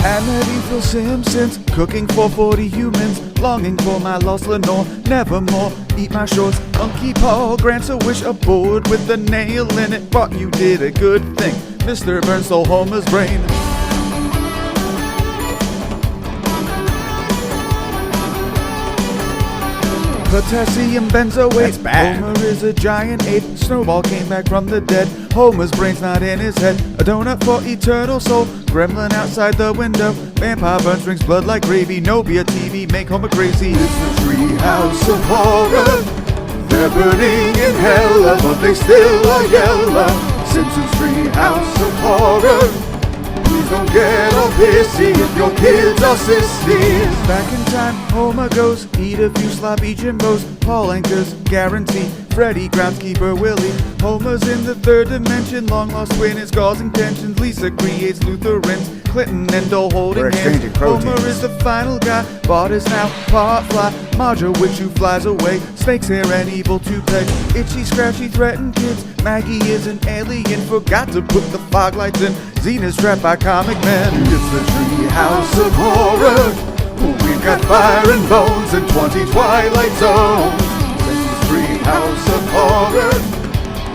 And medieval Simpsons, cooking for 40 humans, longing for my lost Lenore, nevermore eat my shorts. Monkey Paul grants a wish, a board with a nail in it, but you did a good thing. Mr. Burns stole Homer's brain. Potassium benzoate. That's bad. Homer is a giant ape. Snowball came back from the dead. Homer's brain's not in his head. A donut for eternal soul. Gremlin outside the window. Vampire burns drinks blood like gravy. Nobia TV make Homer crazy. It's the Treehouse of Horror. They're burning in hell, but they still are yellow. Simpsons Treehouse of Horror. Please don't get all pissy if your kids are sissies. Back in time, Homer goes, eat a few sloppy Jimbos. Paul anchors, guarantee. Freddy, groundskeeper Willie. Homer's in the third dimension. Long lost twin is causing tensions. Lisa creates Lutherans. Clinton and Dole holding hands. Homer is the final guy. Bart is now part fly. Marge a witch who flies away. Snake's hair and evil toupee. Itchy, scratchy, threatened kids. Maggie is an alien. Forgot to put the fog lights in. Xena's trapped by comic men. It's the Treehouse of Horror. We've got fire and bones and 20 Twilight Zones. Treehouse of Horror.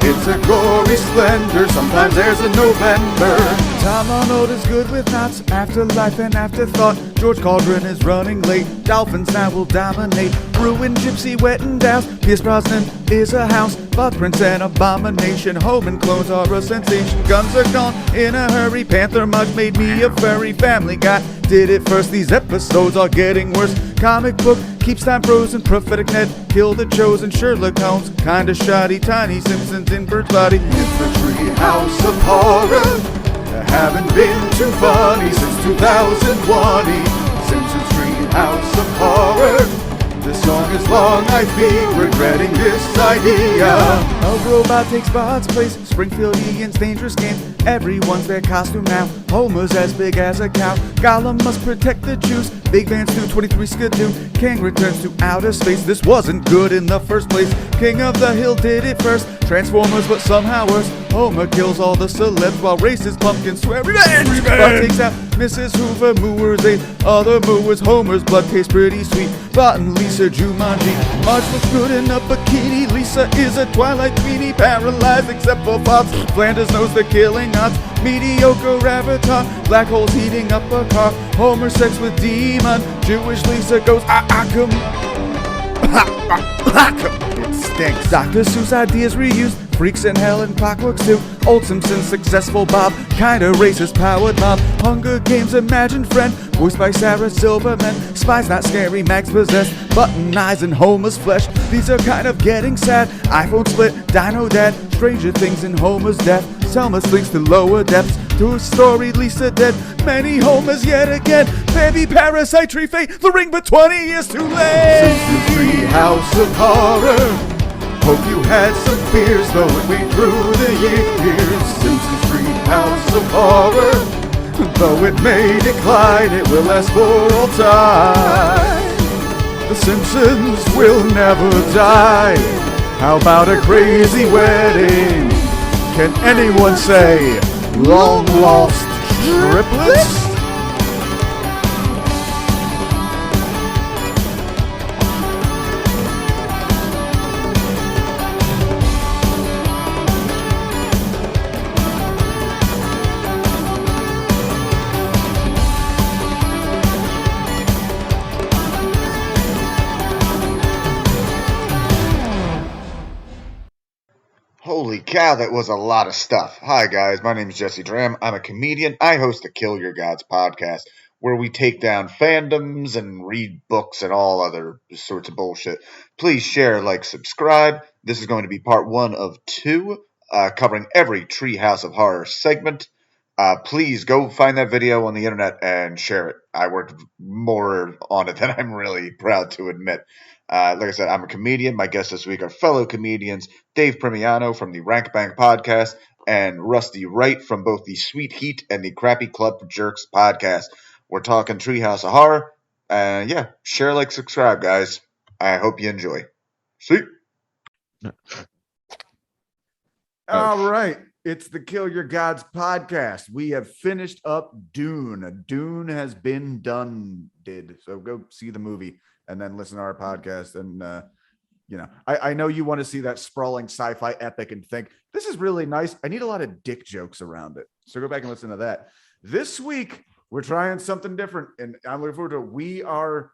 It's a gory splendor. Sometimes there's a November. Tom Arnold is good with knots. Afterlife and afterthought. George Cauldron is running late. Dolphins now will dominate. Ruined Gypsy, wet and douse. Pierce Brosnan is a house. Footprints an abomination. Home and clones are a sensation. Guns are gone in a hurry. Panther Mudge made me a furry. Family Guy did it first. These episodes are getting worse. Comic book keeps time frozen. Prophetic Ned killed the chosen. Sherlock Holmes kinda shoddy. Tiny Simpsons in Bert's body. It's the Treehouse of Horror. Haven't been too funny since 2020. Simpsons Treehouse of Horror. This song is long, I feel regretting this idea. A robot takes Bart's place. Springfieldians, dangerous game. Everyone's their costume now. Homer's as big as a cow. Gollum must protect the Jews. Big Van's 223 Skidoo. King returns to outer space. This wasn't good in the first place. King of the Hill did it first. Transformers, but somehow worse. Homer kills all the celebs while racist pumpkins swear revenge. Bart takes out Mrs. Hoover, Mooers ate other Mooers. Homer's blood tastes pretty sweet. Bart and Lisa Jumanji. Marge looks good in a bikini. Lisa is a Twilight tweenie, paralyzed except for Pops. Flanders knows the killing odds. Mediocre avatar. Black holes heating up a car. Homer sex with demon. Jewish Lisa goes come. It stinks. Dr. Seuss ideas reused. Freaks in Hell and Clockworks too. Old Simpsons successful Bob. Kinda racist powered mob. Hunger Games imagined friend. Voiced by Sarah Silverman. Spies not scary, Max possessed. Button eyes and Homer's flesh. These are kind of getting sad. iPhone split, Dino Dad. Stranger Things in Homer's death. Selma slinks to lower depths. To a story, Lisa dead. Many Homers yet again. Baby Parasite, Tree Fate. The Ring, but 20 years too late. Simpsons Treehouse of Horror. Hope you had some fears though it went through the years. Simpsons Treehouse of Horror. Though it may decline, it will last for all time. The Simpsons will never die. How about a crazy wedding? Can anyone say long lost triplets? Holy cow, that was a lot of stuff. Hi guys, my name is Jesse Dram. I'm a comedian. I host the Kill Your Gods podcast, where we take down fandoms and read books and all other sorts of bullshit. Please share, like, subscribe. This is going to be part 1 of 2, covering every Treehouse of Horror segment. Please go find that video on the internet and share it. I worked more on it than I'm really proud to admit. Like I said, I'm a comedian. My guests this week are fellow comedians Dave Primiano from the Rank Bank podcast and Rusty Wright from both the Sweet Heat and the Crappy Club for Jerks podcast. We're talking Treehouse of Horror. Yeah, share, like, subscribe, guys. I hope you enjoy. See? All right. It's the Kill Your Gods podcast. We have finished up Dune. Dune has been done. So go see the movie and then listen to our podcast. And I know you want to see that sprawling sci-fi epic and think this is really nice. I need a lot of dick jokes around it. So go back and listen to that. This week we're trying something different, and I'm looking forward to it. We are.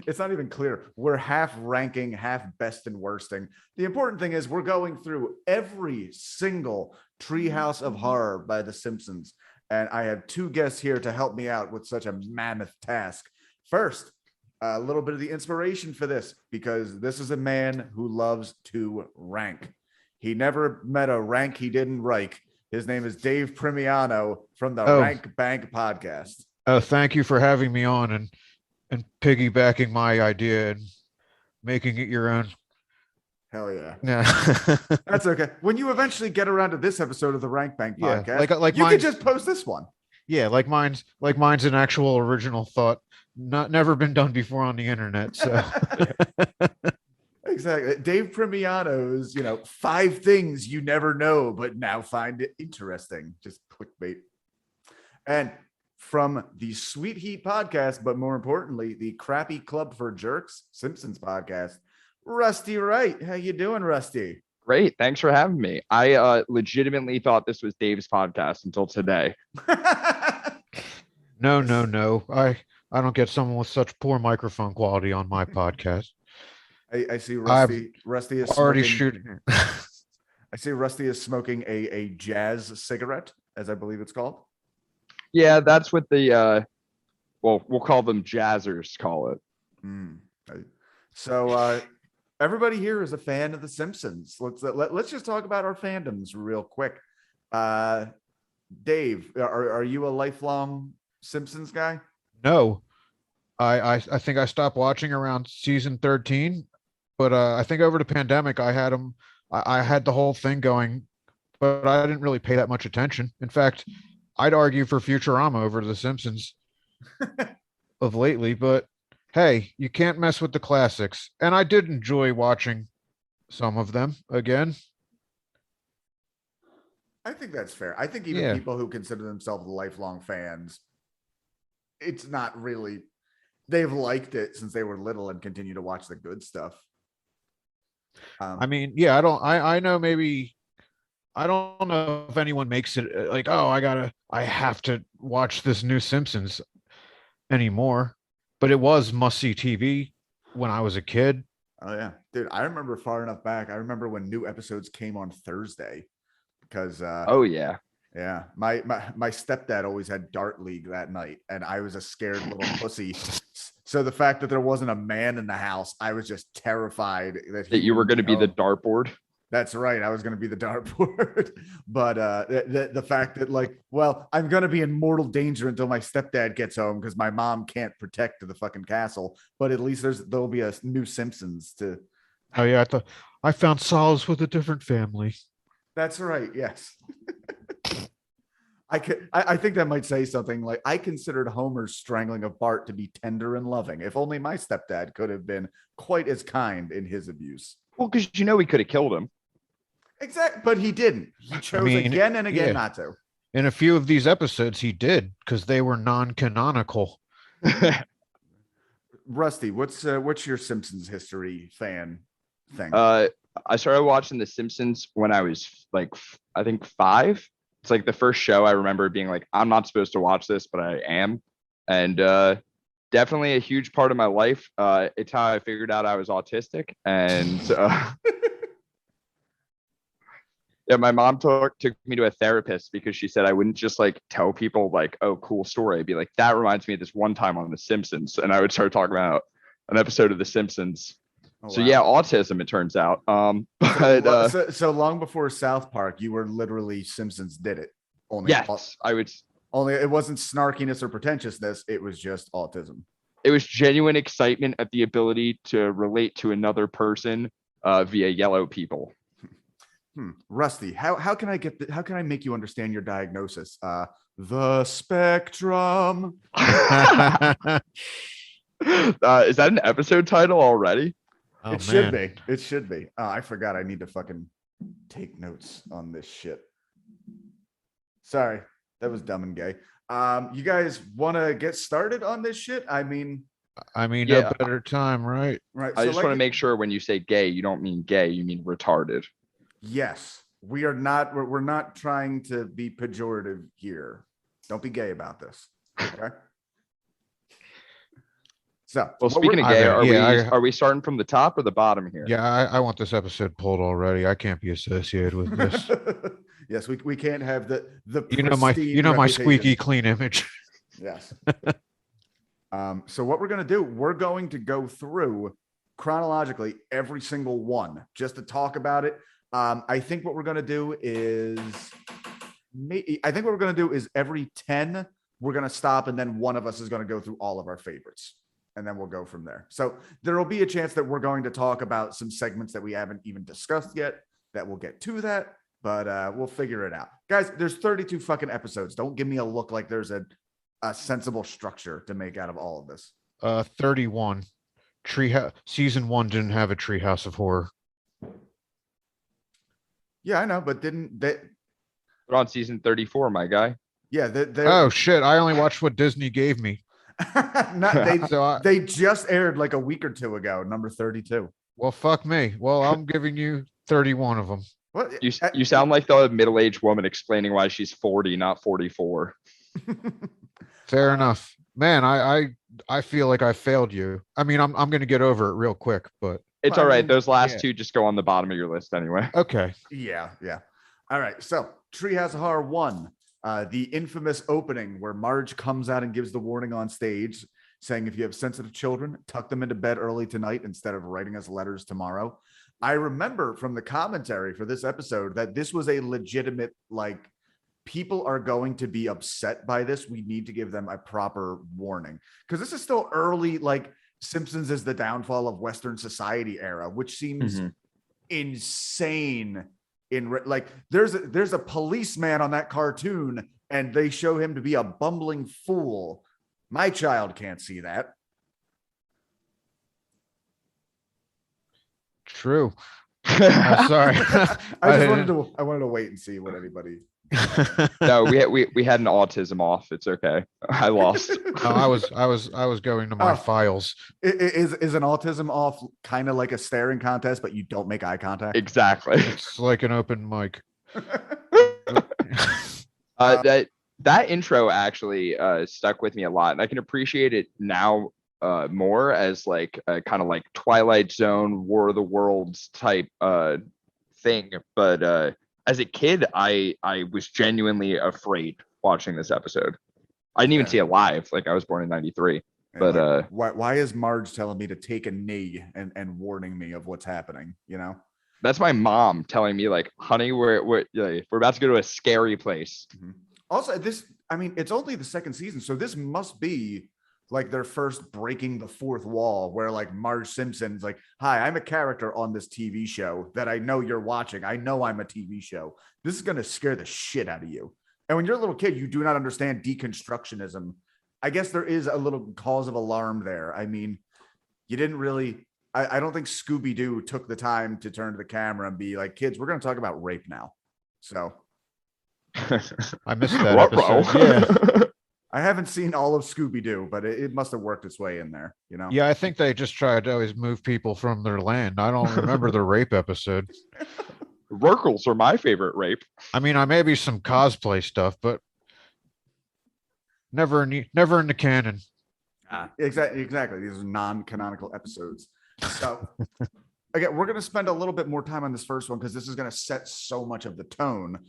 It's not even clear. We're half ranking, half best and worsting. The important thing is we're going through every single Treehouse of Horror by The Simpsons. And I have two guests here to help me out with such a mammoth task. First, a little bit of the inspiration for this, because this is a man who loves to rank. He never met a rank he didn't rank. His name is Dave Primiano from the Rank Bank podcast. Oh, thank you for having me on and piggybacking my idea and making it your own. Hell yeah. Yeah. That's okay. When you eventually get around to this episode of the Rank Bank podcast, like you can just post this one. Yeah, like mine's an actual original thought, never been done before on the internet. So exactly. Dave Primiano's, 5 things you never know, but now find it interesting. Just clickbait. And from the Sweet Heat podcast, but more importantly, the Crappy Club for Jerks Simpsons podcast, Rusty Wright. How you doing, Rusty? Great. Thanks for having me. I legitimately thought this was Dave's podcast until today. No. I don't get someone with such poor microphone quality on my podcast. I see Rusty is already smoking, shooting. I see Rusty is smoking a jazz cigarette, as I believe it's called. Yeah, that's what the we'll call them jazzers call it. So everybody here is a fan of The Simpsons. Let's just talk about our fandoms real quick. Dave, are you a lifelong Simpsons guy? No, I think I stopped watching around season 13, but I think over the pandemic I had them. I had the whole thing going, but I didn't really pay that much attention. In fact, I'd argue for Futurama over The Simpsons of lately, but hey, you can't mess with the classics. And I did enjoy watching some of them again. I think that's fair. I think even people who consider themselves lifelong fans, it's not really, they've liked it since they were little and continue to watch the good stuff. I mean, yeah, I know maybe, I don't know if anyone makes it like, oh, I have to watch this new Simpsons anymore, but it was must-see TV when I was a kid. Oh yeah, dude, I remember far enough back. I remember when new episodes came on Thursday because oh yeah, my stepdad always had Dart League that night, and I was a scared little pussy. So the fact that there wasn't a man in the house, I was just terrified that you were going to be the dartboard. That's right. I was going to be the dartboard. But the fact that I'm going to be in mortal danger until my stepdad gets home because my mom can't protect the fucking castle. But at least there'll be a new Simpsons to. Oh yeah, I found solace with a different family. That's right. Yes. I think that might say something like, I considered Homer's strangling of Bart to be tender and loving. If only my stepdad could have been quite as kind in his abuse. Well, because we could have killed him. Exactly, but he didn't. He chose again and again not to. In a few of these episodes, he did because they were non-canonical. Rusty, what's your Simpsons history fan thing? I started watching The Simpsons when I was I think 5. It's like the first show I remember being like, I'm not supposed to watch this, but I am. And definitely a huge part of my life. It's how I figured out I was autistic. And yeah, my mom took me to a therapist because she said I wouldn't just tell people oh, cool story. I'd be like, that reminds me of this one time on The Simpsons. And I would start talking about an episode of The Simpsons. Oh, so wow. Yeah, autism, it turns out. But so long before South Park, you were literally Simpsons did it. I would. Only it wasn't snarkiness or pretentiousness. It was just autism. It was genuine excitement at the ability to relate to another person via yellow people. Rusty, how can I make you understand your diagnosis? The spectrum. Is that an episode title already? Oh, it should be. It should be. Oh, I forgot. I need to fucking take notes on this shit. Sorry, that was dumb and gay. You guys want to get started on this shit? I mean, no better time, right? right. I so just like want to it- make sure when you say gay, you don't mean gay, you mean retarded. Yes, we are not. We're not trying to be pejorative here. Don't be gay about this. Okay. So, Well, what speaking of I gay, bet- yeah, are we starting from the top or the bottom here? Yeah, I want this episode pulled already. I can't be associated with this. yes, we can't have the You know pristine my reputation. squeaky clean image. Yes. So what we're going to do, we're going to go through chronologically every single one just to talk about it. I think what we're going to do is every 10, we're going to stop and then one of us is going to go through all of our favorites and then we'll go from there. So there will be a chance that we're going to talk about some segments that we haven't even discussed yet that we'll get to that, but we'll figure it out. Guys, there's 32 fucking episodes. Don't give me a look like there's a sensible structure to make out of all of this. 31. Season 1 didn't have a Treehouse of Horror. Yeah, I know, but didn't they? We're on season 34, my guy. Yeah, Oh shit! I only watched what Disney gave me. They just aired like a week or two ago, number 32. Well, fuck me. Well, I'm giving you 31 of them. What? You sound like the middle-aged woman explaining why she's 40, not 44. Fair enough, man. I feel like I failed you. I mean, I'm gonna get over it real quick, but It's Well, all I right. mean, Those last yeah. two just go on the bottom of your list anyway. okay. Yeah. All right. So, Treehouse of Horror 1, the infamous opening where Marge comes out and gives the warning on stage saying, if you have sensitive children, tuck them into bed early tonight instead of writing us letters tomorrow. I remember from the commentary for this episode that this was a legitimate, like, people are going to be upset by this. We need to give them a proper warning because this is still early, like, Simpsons is the downfall of Western society era, which seems insane. There's a policeman on that cartoon and they show him to be a bumbling fool. My child can't see that. True. Sorry. I wanted to wait and see what anybody. No, we had an autism off. It's okay. I lost. No, I was going to my files. Is an autism off kind of like a staring contest, but you don't make eye contact? Exactly. It's like an open mic. That intro actually stuck with me a lot, and I can appreciate it now more as like kind of like Twilight Zone, War of the Worlds type thing. But as a kid, I was genuinely afraid watching this episode. I didn't even see it live. Like, I was born in '93. But why is Marge telling me to take a knee and warning me of what's happening? You know, that's my mom telling me, like, honey, we're about to go to a scary place. Mm-hmm. Also, it's only the second season, so this must be like their first breaking the fourth wall, where like Marge Simpson's like, hi, I'm a character on this TV show that I know you're watching. I know I'm a TV show. This is going to scare the shit out of you. And when you're a little kid, you do not understand deconstructionism. I guess there is a little cause of alarm there. I mean, you didn't really, I don't think Scooby-Doo took the time to turn to the camera and be like, kids, we're going to talk about rape now. So I missed that episode. Yeah. I haven't seen all of Scooby-Doo, but it must have worked its way in there, you know? Yeah, I think they just tried to always move people from their land. I don't remember the rape episode. Rurkels are my favorite rape. I mean, I may be some cosplay stuff, but never in the canon. Exactly. These are non-canonical episodes. So again, we're going to spend a little bit more time on this first one because this is going to set so much of the tone.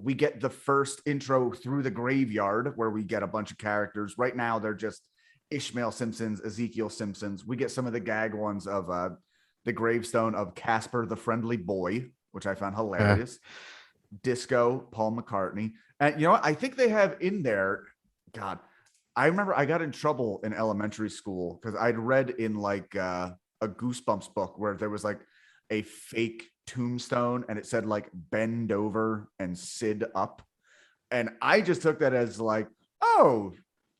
We get the first intro through the graveyard where we get a bunch of characters. Right now, they're just Ishmael Simpsons, Ezekiel Simpsons. We get some of the gag ones of the gravestone of Casper the Friendly Boy, which I found hilarious. Disco, Paul McCartney. And you know what? I think they have in there, God, I remember I got in trouble in elementary school because I'd read in like a Goosebumps book where there was like a fake tombstone and it said like bend over and Sid up. And I just took that as like, oh,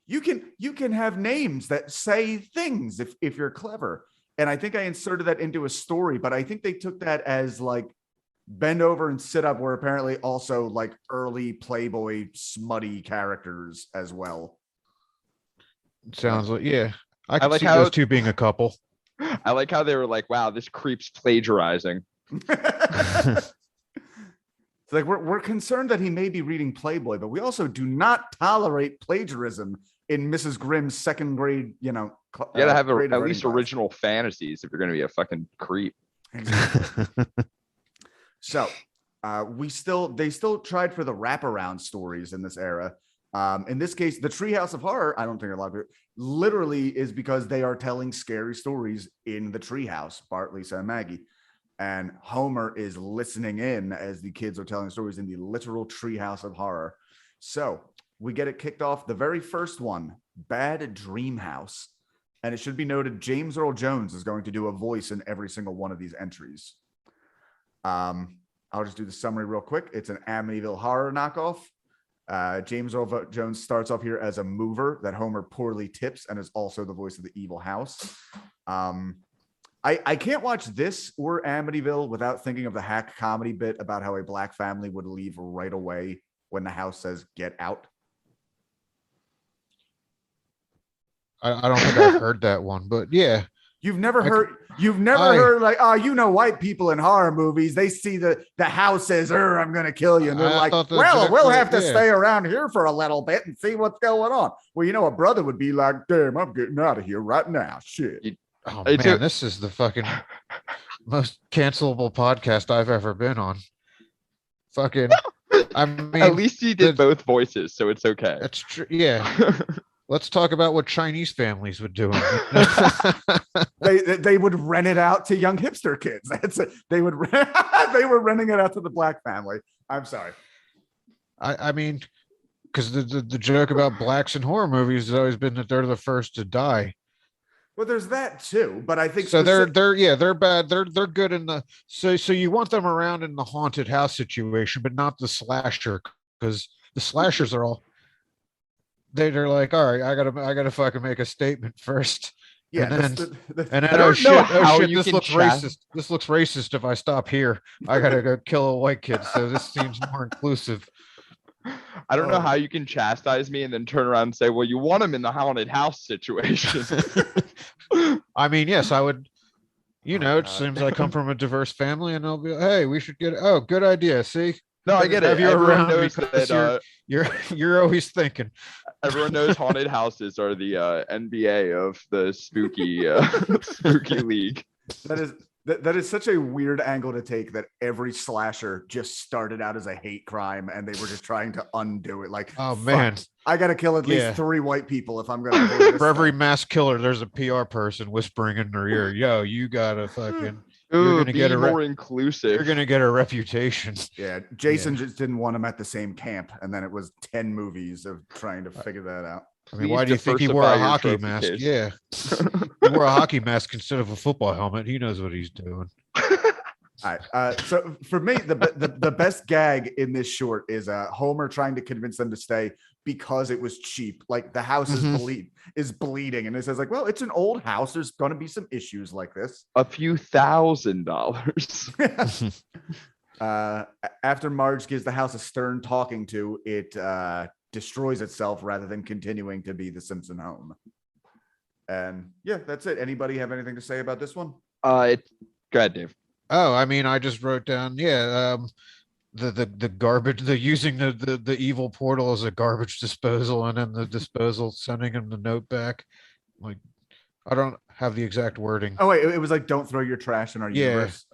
you can have names that say things if you're clever. And I think I inserted that into a story, but I think they took that as like Bend Over and Sit Up were apparently also like early Playboy smutty characters as well. Sounds like, yeah. I can like see how- those two being a couple. I like how they were like, wow, this creep's plagiarizing. It's like we're concerned that he may be reading Playboy, but we also do not tolerate plagiarism in Mrs. Grimm's second grade, You gotta have grade of at writing least class. original fantasies if you're gonna be a fucking creep. So they still tried for the wraparound stories in this era. In this case, the Treehouse of Horror, I don't think a lot of it literally is because they are telling scary stories in the treehouse, Bart, Lisa, and Maggie. And Homer is listening in as the kids are telling stories in the literal Treehouse of Horror. So we get it kicked off. The very first one, Bad Dream House. And it should be noted, James Earl Jones is going to do a voice in every single one of these entries. I'll just do the summary real quick. It's an Amityville horror knockoff. James Earl Jones starts off here as a mover that Homer poorly tips and is also the voice of the evil house. I can't watch this or Amityville without thinking of the hack comedy bit about how a black family would leave right away when the house says get out. I don't think I've heard that one, but yeah. You've never heard like, oh, white people in horror movies, they see the house says, I'm going to kill you. And they're like, well, we'll have to stay around here for a little bit and see what's going on. Well, a brother would be like, damn, I'm getting out of here right now. Shit. Oh, man, this is the fucking most cancelable podcast I've ever been on. Fucking, I mean. At least he did both voices, so it's okay. That's true. Yeah. Let's talk about what Chinese families would do. They would rent it out to young hipster kids. That's it. They were renting it out to the black family. I'm sorry. I mean, because the joke about blacks in horror movies has always been that they're the first to die. Well, there's that too, but I think so. They're bad. They're good in the so you want them around in the haunted house situation, but not the slasher, because the slashers are all. They're like, all right, I gotta fucking make a statement first. Yeah, and then oh shit, this looks racist. This looks racist if I stop here. I gotta go kill a white kid. So this seems more inclusive. I don't know how you can chastise me and then turn around and say, well, you want him in the haunted house situation. I mean, yes, I would. It seems I come from a diverse family, and I'll be, hey, we should get. Oh, good idea. See. No, I get it. Everyone knows that you're always thinking. Everyone knows haunted houses are the NBA of the spooky spooky league. That is such a weird angle to take, that every slasher just started out as a hate crime and they were just trying to undo it. Like, oh man, I got to kill at least 3 white people if I'm going to. For every mass killer, there's a PR person whispering in their ear, yo, you gotta fucking. You're gonna get more inclusive. You're gonna get a reputation. Yeah, Jason just didn't want him at the same camp, and then it was 10 movies of trying to figure that out. I mean, why do you think he wore a hockey mask? Case. Yeah, he wore a hockey mask instead of a football helmet. He knows what he's doing. All right. So for me, the best gag in this short is Homer trying to convince them to stay because it was cheap. Like the house is bleeding, and it says like, well, it's an old house. There's going to be some issues like this. A few $1,000s. After Marge gives the house a stern talking to, it destroys itself rather than continuing to be the Simpson home. And yeah, that's it. Anybody have anything to say about this one? Go ahead, Dave. Oh, I mean, I just wrote down, the garbage, using the evil portal as a garbage disposal, and then the disposal sending him the note back. Like, I don't have the exact wording. Oh wait, it was like, don't throw your trash in our universe.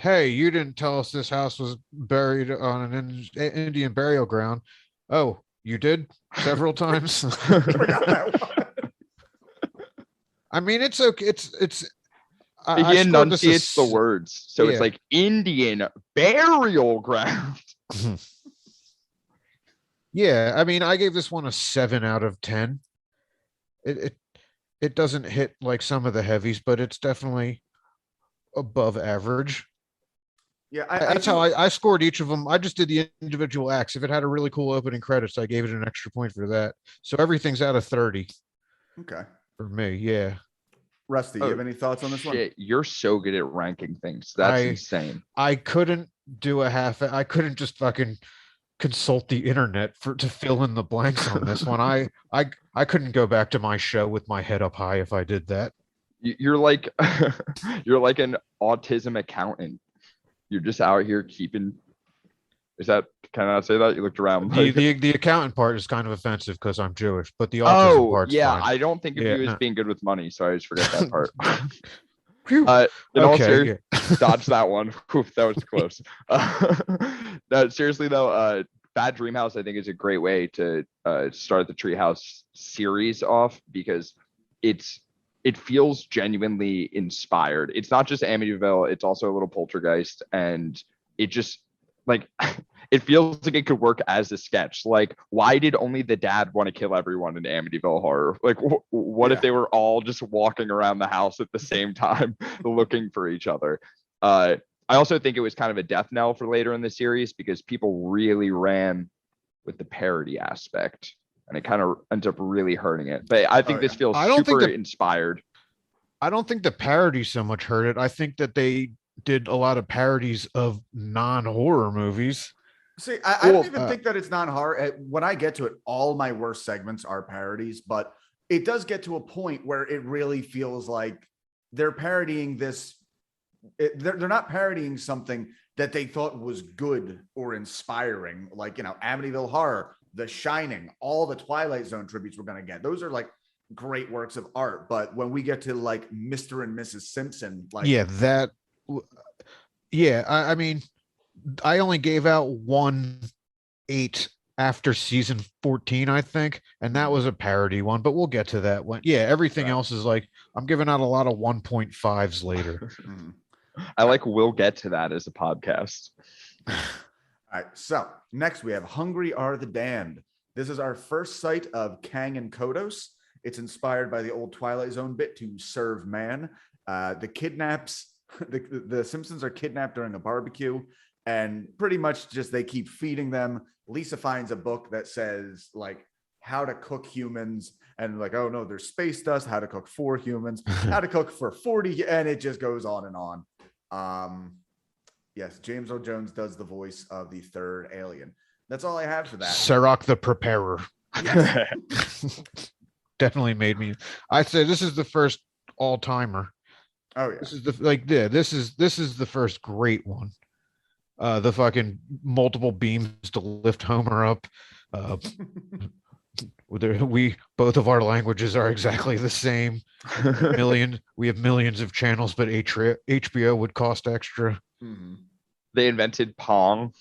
Hey, you didn't tell us this house was buried on an Indian burial ground. Oh, you did several times. I mean, it's okay. It's. He enunciates the words, so it's like Indian burial ground. Yeah, I mean, I gave this one a 7 out of 10. It doesn't hit like some of the heavies, but it's definitely above average. Yeah, that's how I scored each of them. I just did the individual acts. If it had a really cool opening credits, I gave it an extra point for that. So everything's out of 30. Okay. For me, yeah. Rusty, you have any thoughts on this one? Shit, you're so good at ranking things. That's insane. I couldn't do I couldn't just fucking consult the internet to fill in the blanks on this one. I couldn't go back to my show with my head up high if I did that. You're like you're like an autism accountant. You're just out here keeping. Is that, can I say that? You looked around. The accountant part is kind of offensive because I'm Jewish, but the autism part's fine. I don't think of you as being good with money, so I just forget that part. Dodge that one. Oof, that was close. No, seriously though, Bad Dream House I think is a great way to start the Treehouse series off, because it feels genuinely inspired. It's not just Amityville, it's also a little Poltergeist, and it just like it feels like it could work as a sketch. Like, why did only the dad want to kill everyone in Amityville Horror? Like, what if they were all just walking around the house at the same time looking for each other? I also think it was kind of a death knell for later in the series, because people really ran with the parody aspect, and it kind of ends up really hurting it. But I think this feels super inspired. I don't think the parody so much hurt it. I think that they did a lot of parodies of non-horror movies. See, I don't even think that it's non-horror. When I get to it, all my worst segments are parodies, but it does get to a point where it really feels like they're parodying this. They're not parodying something that they thought was good or inspiring, like, Amityville Horror, The Shining, all the Twilight Zone tributes we're going to get. Those are like great works of art. But when we get to like Mr. and Mrs. Simpson, like, I mean, I only gave out 1/8 after season 14, I think, and that was a parody one, but we'll get to that one. Everything else is like, I'm giving out a lot of 1.5s later. I like, we'll get to that as a podcast. All right, so next we have Hungry Are the Damned. This is our first sight of Kang and Kodos. It's inspired by the old Twilight Zone bit to serve man. The Simpsons are kidnapped during a barbecue, and pretty much just they keep feeding them. Lisa finds a book that says like how to cook humans, and like, oh no, there's space dust, how to cook 4 humans, how to cook for 40, and it just goes on and on. Yes, James Earl Jones does the voice of the third alien. That's all I have for that. Sirach the Preparer. Yes. Definitely made me. I'd say this is the first all-timer. Oh yeah. This is the first great one. The fucking multiple beams to lift Homer up. We both of our languages are exactly the same. We have millions of channels, but HBO would cost extra. Mm-hmm. They invented Pong.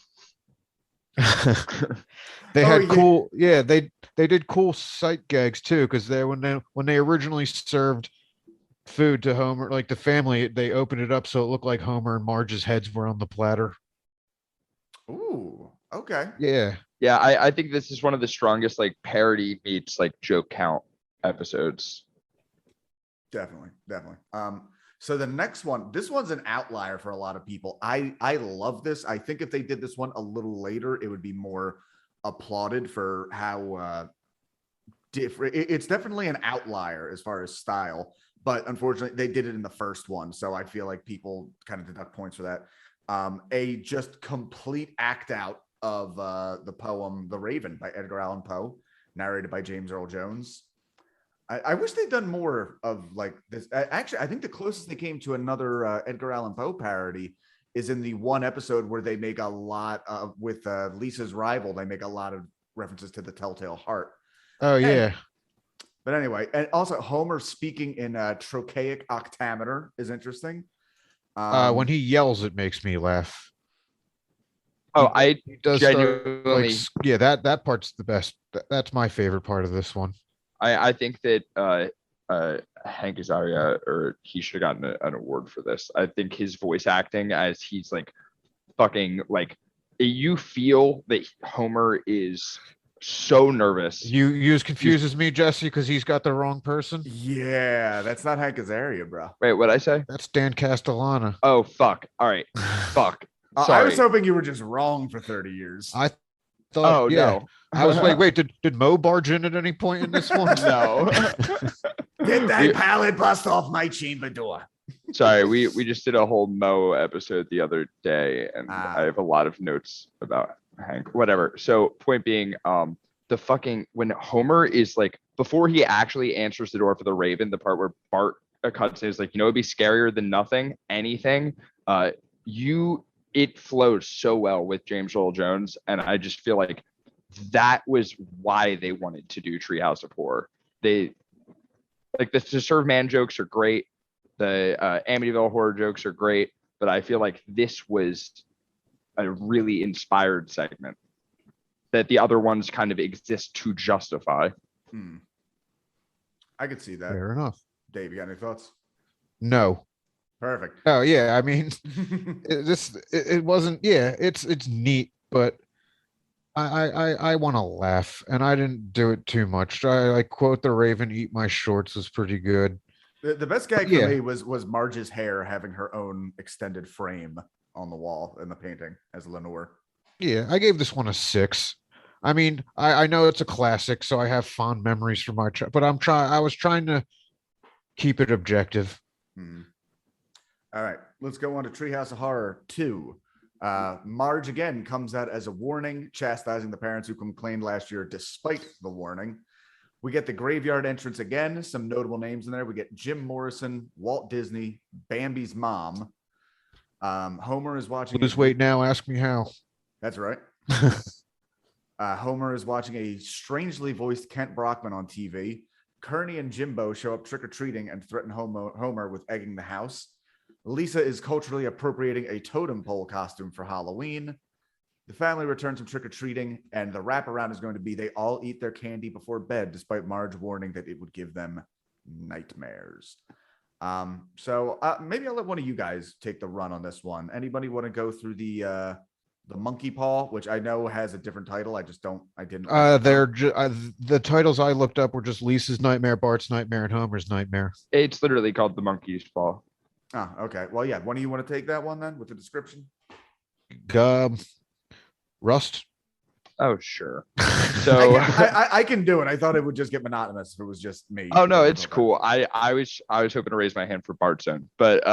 They had cool. Yeah, they did cool sight gags too, because when they originally served food to Homer, like the family, they opened it up so it looked like Homer and Marge's heads were on the platter. Ooh, okay. Yeah. I think this is one of the strongest like parody meets like joke count episodes. Definitely. So the next one, this one's an outlier for a lot of people. I love this. I think if they did this one a little later, it would be more applauded for how different. It's definitely an outlier as far as style, but unfortunately they did it in the first one, so I feel like people kind of deduct points for that. A just complete act out of the poem The Raven by Edgar Allan Poe, narrated by James Earl Jones. I wish they'd done more of like this. Actually, I think the closest they came to another Edgar Allan Poe parody is in the one episode where they make a lot of, with Lisa's rival, they make a lot of references to the Telltale Heart. Oh, yeah. But anyway, and also Homer speaking in trochaic octameter is interesting. When he yells, it makes me laugh. Oh, he does genuinely. That part's the best. That's my favorite part of this one. I think that Hank Azaria, or he should have gotten an award for this. I think his voice acting, as he's like fucking like, you feel that Homer is so nervous. You as confused as me, Jesse, because he's got the wrong person. Yeah, that's not Hank Azaria, bro. Wait, what'd I say? That's Dan Castellana. Oh, fuck. All right. Fuck. I was hoping you were just wrong for 30 years. I thought, no. I was wait, did Mo barge in at any point in this one? No. Get that pallet bust off my chamber door. Sorry, we just did a whole Mo episode the other day, and I have a lot of notes about Hank. Whatever. So point being, the fucking when Homer is like before he actually answers the door for the Raven, the part where Bart cuts in is like, it'd be scarier than nothing, anything. It flows so well with James Earl Jones, and I just feel like that was why they wanted to do Treehouse of Horror. They like the To Serve Man jokes are great. The Amityville horror jokes are great, but I feel like this was a really inspired segment that the other ones kind of exist to justify. I could see that. Fair enough. Dave, you got any thoughts? No. Perfect. Oh yeah, I mean, it wasn't. Yeah, it's neat, but I want to laugh, and I didn't do it too much. I like quote the Raven, "Eat my shorts" was pretty good. The best gag for me was Marge's hair having her own extended frame on the wall in the painting as Lenore. Yeah, I gave this one a 6. I mean, I know it's a classic, so I have fond memories from my but I was trying to keep it objective. All right, let's go on to Treehouse of Horror 2. Marge again comes out as a warning, chastising the parents who complained last year despite the warning. We get the graveyard entrance again, some notable names in there. We get Jim Morrison, Walt Disney, Bambi's mom. Homer is watching. Lose weight now, ask me how. That's right. Homer is watching a strangely voiced Kent Brockman on TV. Kearney and Jimbo show up trick-or-treating and threaten Homer with egging the house. Lisa is culturally appropriating a totem pole costume for Halloween. The family returns from trick-or-treating, and the wraparound is going to be they all eat their candy before bed, despite Marge warning that it would give them nightmares. So maybe I'll let one of you guys take the run on this one. Anybody want to go through the monkey paw, which I know has a different title? I didn't. The titles I looked up were just Lisa's Nightmare, Bart's Nightmare, and Homer's Nightmare. It's literally called the monkey's paw. Oh, okay. Well, yeah. One of you want to take that one then with the description? Rust. Oh, sure. So I can do it. I thought it would just get monotonous if it was just me. Oh no, it's cool. I was hoping to raise my hand for Bart Zone, but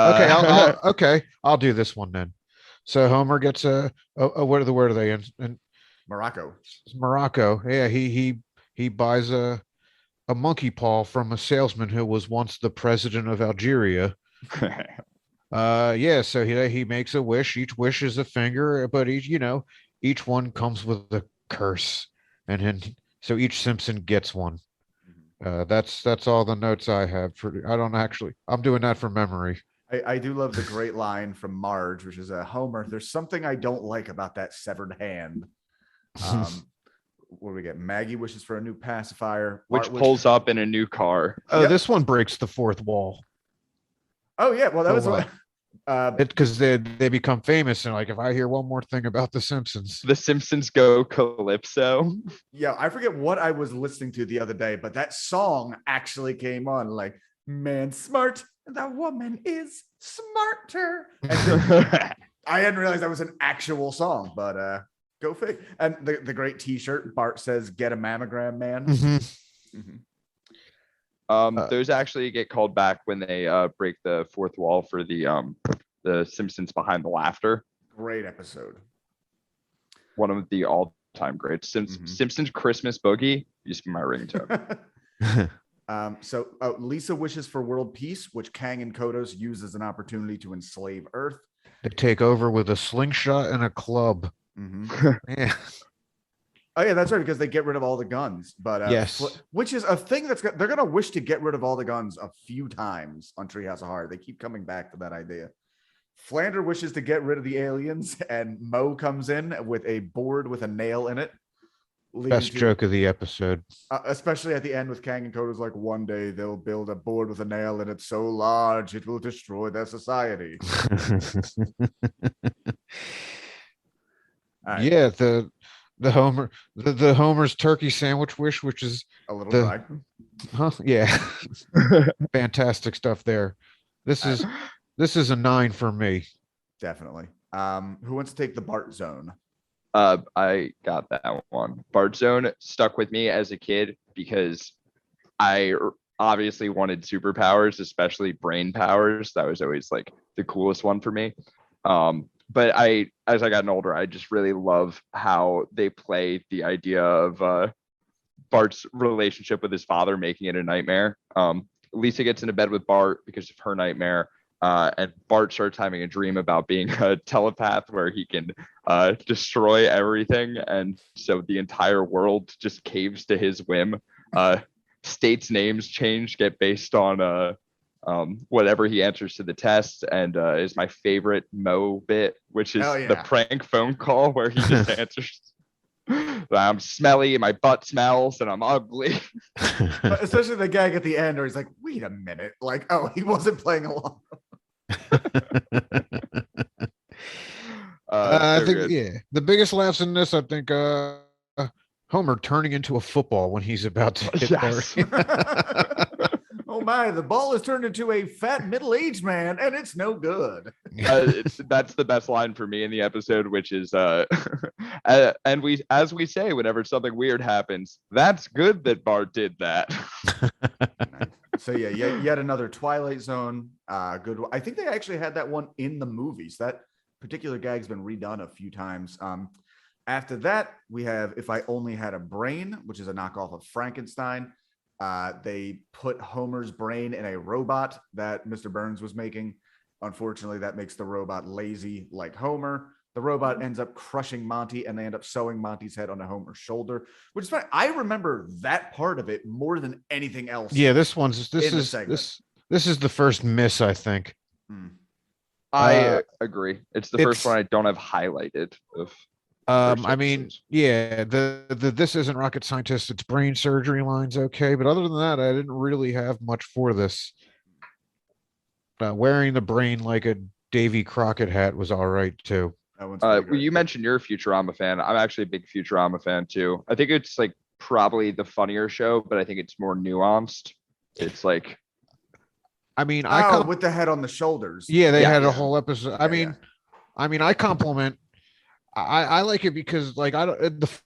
okay, I'll do this one then. So Homer gets where are they in Morocco? Morocco. Yeah, he buys a monkey paw from a salesman who was once the president of Algeria. So he makes a wish. Each wish is a finger, but each one comes with a curse, so each Simpson gets one. That's all the notes I have for. I'm doing that from memory. I do love the great line from Marge, which is Homer, there's something I don't like about that severed hand. What do we get? Maggie wishes for a new pacifier, which pulls up in a new car. Oh, yep. This one breaks the fourth wall. Oh yeah, well that was what. Because they become famous, and like if I hear one more thing about the Simpsons go calypso. Yeah, I forget what I was listening to the other day, but that song actually came on. Like, man smart, the woman is smarter. And I hadn't realized that was an actual song, but go fig. And the great T-shirt, Bart says, "Get a mammogram, man." Those actually get called back when they break the fourth wall for the Simpsons Behind the Laughter. Great episode. One of the all-time greats. Simpsons Christmas Boogie used to be my ringtone. So Lisa wishes for world peace, which Kang and Kodos use as an opportunity to enslave Earth. They take over with a slingshot and a club. Yeah. Oh yeah, that's right, because they get rid of all the guns. But yes, which is a thing they're gonna wish to get rid of all the guns a few times on Treehouse of Horror. They keep coming back to that idea. Flander wishes to get rid of the aliens, and Mo comes in with a board with a nail in it. Best joke of the episode. Especially at the end with Kang and Kodos, like, one day they'll build a board with a nail in it so large it will destroy their society. Right. Yeah, the Homer's turkey sandwich wish, which is a little dry. Yeah. Fantastic stuff there. This is a 9 for me. Definitely. Who wants to take the Bart Zone? I got that one. Bart Zone stuck with me as a kid because I obviously wanted superpowers, especially brain powers. That was always like the coolest one for me. But as I gotten older, I just really love how they play the idea of Bart's relationship with his father, making it a nightmare. Lisa gets into bed with Bart because of her nightmare. And Bart starts having a dream about being a telepath where he can destroy everything. And so the entire world just caves to his whim. States' names change, get based on whatever he answers to the test. And is my favorite Mo bit, which is the prank phone call where he just answers. I'm smelly, my butt smells, and I'm ugly. Especially the gag at the end where he's like, wait a minute. Like, oh, he wasn't playing along. I think, the biggest laughs in this, I think, Homer turning into a football when he's about to hit Barry. Oh my, the ball is turned into a fat middle-aged man, and it's no good. That's the best line for me in the episode, which is and as we say whenever something weird happens, that's good that Bart did that. So yeah, yet another Twilight Zone good one. I think they actually had that one in the movies. That particular gag's been redone a few times. After that, we have If I Only Had a Brain, which is a knockoff of Frankenstein. They put Homer's brain in a robot that Mr. Burns was making. Unfortunately, that makes the robot lazy like Homer. The robot ends up crushing Monty, and they end up sewing Monty's head onto Homer's shoulder, which is fine. I remember that part of it more than anything else. Yeah, this is the first miss, I think. I agree. It's the first one I don't have highlighted of. I mean, yeah, the this isn't rocket scientist, it's brain surgery line's okay, but other than that, I didn't really have much for this. Wearing the brain like a Davy Crockett hat was all right too. You mentioned you're a Futurama fan. I'm actually a big Futurama fan too. I think it's like probably the funnier show, but I think it's more nuanced. It's like, I mean, with the head on the shoulders. Yeah, they had a whole episode. I mean, I compliment. I like it because like the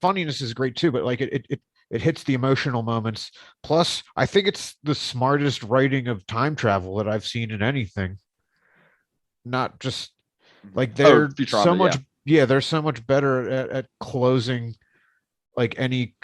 funniness is great too, but like it hits the emotional moments. Plus, I think it's the smartest writing of time travel that I've seen in anything. Not just like they're so much. Yeah, they're so much better at closing like any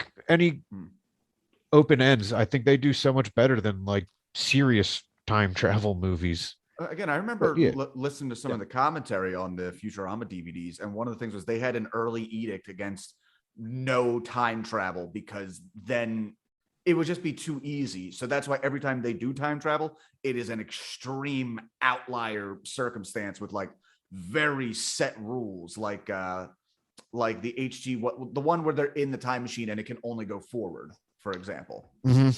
open ends. I think they do so much better than like serious time travel movies. Again, I remember listening to some of the commentary on the Futurama DVDs, and one of the things was they had an early edict against no time travel because then it would just be too easy. So that's why every time they do time travel, it is an extreme outlier circumstance with like very set rules, like the HG, the one where they're in the time machine and it can only go forward, for example. Mm-hmm.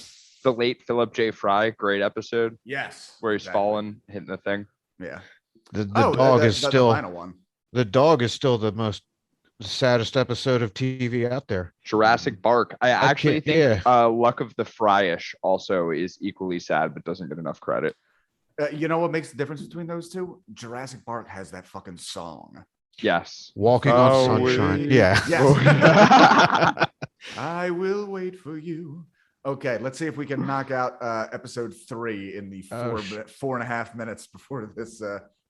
The late Philip J. Fry, great episode. Yes, where he's falling, hitting the thing. Yeah, the dog is still the final one. The dog is still the most saddest episode of TV out there. Jurassic Bark. I actually think Luck of the Fryish also is equally sad, but doesn't get enough credit. You know what makes the difference between those two? Jurassic Park has that fucking song. Yes. Walking on Sunshine. Yeah. Yes. I will wait for you. Okay, let's see if we can knock out episode 3 in the 4.5 minutes before this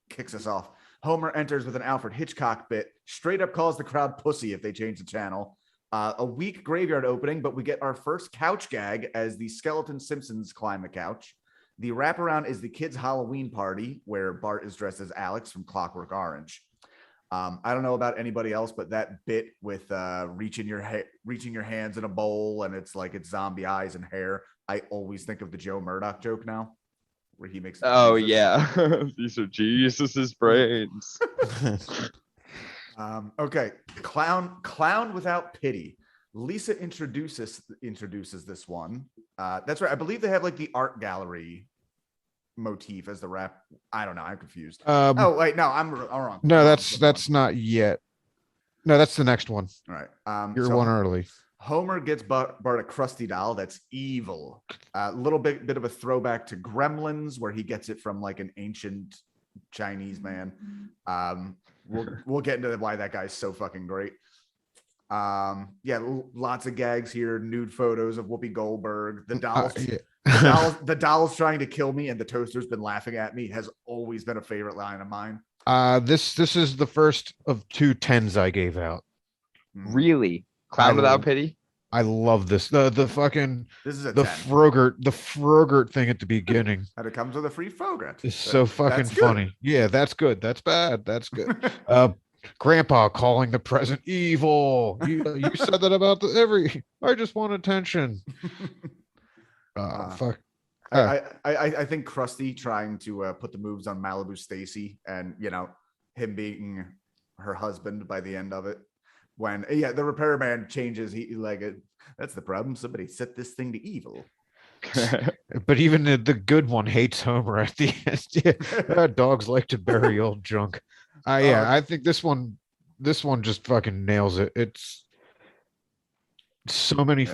kicks us off. Homer enters with an Alfred Hitchcock bit, straight up calls the crowd pussy if they change the channel. A weak graveyard opening, but we get our first couch gag as the skeleton Simpsons climb the couch. The wraparound is the kids' Halloween party, where Bart is dressed as Alex from Clockwork Orange. I don't know about anybody else, but that bit with reaching your hands in a bowl and it's like it's zombie eyes and hair. I always think of the Joe Murdoch joke now, where he makes. Oh yeah, these are Jesus's brains. Okay, clown without pity. Lisa introduces this one. That's right. I believe they have like the art gallery motif as the rap. I don't know. I'm confused. Oh wait, no, I'm wrong. No, that's not yet. No, that's the next one. All right. You're one early. Homer gets Bart a Krusty doll that's evil. A little bit of a throwback to Gremlins, where he gets it from like an ancient Chinese man. We'll get into why that guy's so fucking great. Lots of gags here. Nude photos of Whoopi Goldberg. The dolls. The doll's trying to kill me and the toaster's been laughing at me has always been a favorite line of mine. This is the first of 2 10s I gave out. Really? Clown Without Pity? I love this. The fucking This is a the 10. Frogurt thing at the beginning. And it comes with a free Frogurt. It's so fucking funny. Yeah, that's good. That's bad. That's good. Grandpa calling the present evil. You said that about I just want attention. Fuck. I think Krusty trying to put the moves on Malibu Stacy and him being her husband by the end of it. When the repairman changes, he like that's the problem. Somebody set this thing to evil. But even the good one hates Homer at the end. Dogs like to bury old junk. I think this one just fucking nails it. It's so many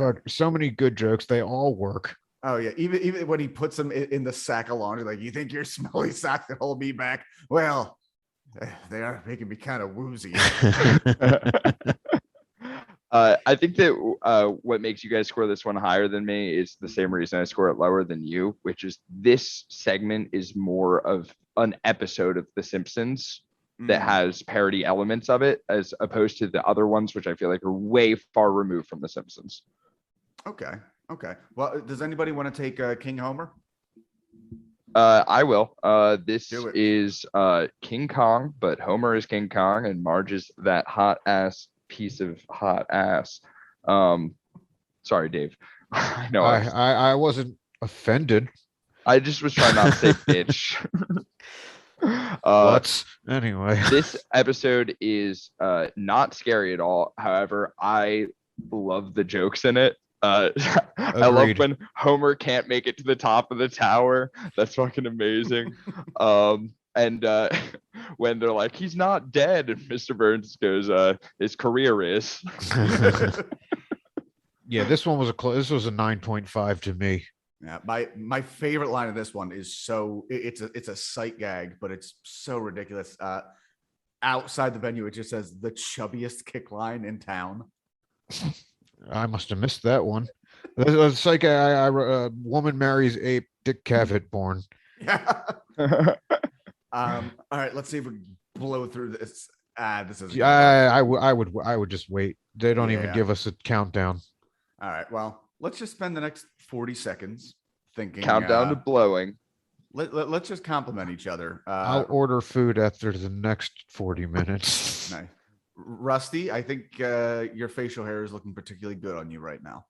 good jokes. They all work. Oh yeah, even when he puts them in the sack of laundry, like, you think your smelly socks can hold me back? Well, they are making me kind of woozy. I think that what makes you guys score this one higher than me is the same reason I score it lower than you, which is this segment is more of an episode of The Simpsons that has parody elements of it, as opposed to the other ones, which I feel like are way far removed from The Simpsons. Okay. Well, does anybody want to take King Homer? I will. This is King Kong, but Homer is King Kong and Marge is that hot ass piece of hot ass. Sorry, Dave. I know I wasn't offended. I just was trying not to say bitch. Anyway, this episode is not scary at all. However, I love the jokes in it. I love when Homer can't make it to the top of the tower. That's fucking amazing. And when they're like, he's not dead, and Mr. Burns goes, his career is. Yeah, this one was this was a 9.5 to me. Yeah, my favorite line of this one is it's a sight gag, but it's so ridiculous. Outside the venue, it just says the chubbiest kick line in town. I must have missed that one. It's like a woman marries ape, Dick Cavett born. Yeah. All right, let's see if we can blow through this. This is. I would just wait. They don't even give us a countdown. All right. Well, let's just spend the next 40 seconds thinking. Countdown to blowing. Let's just compliment each other. I'll order food after the next 40 minutes. Nice. Rusty, I think your facial hair is looking particularly good on you right now.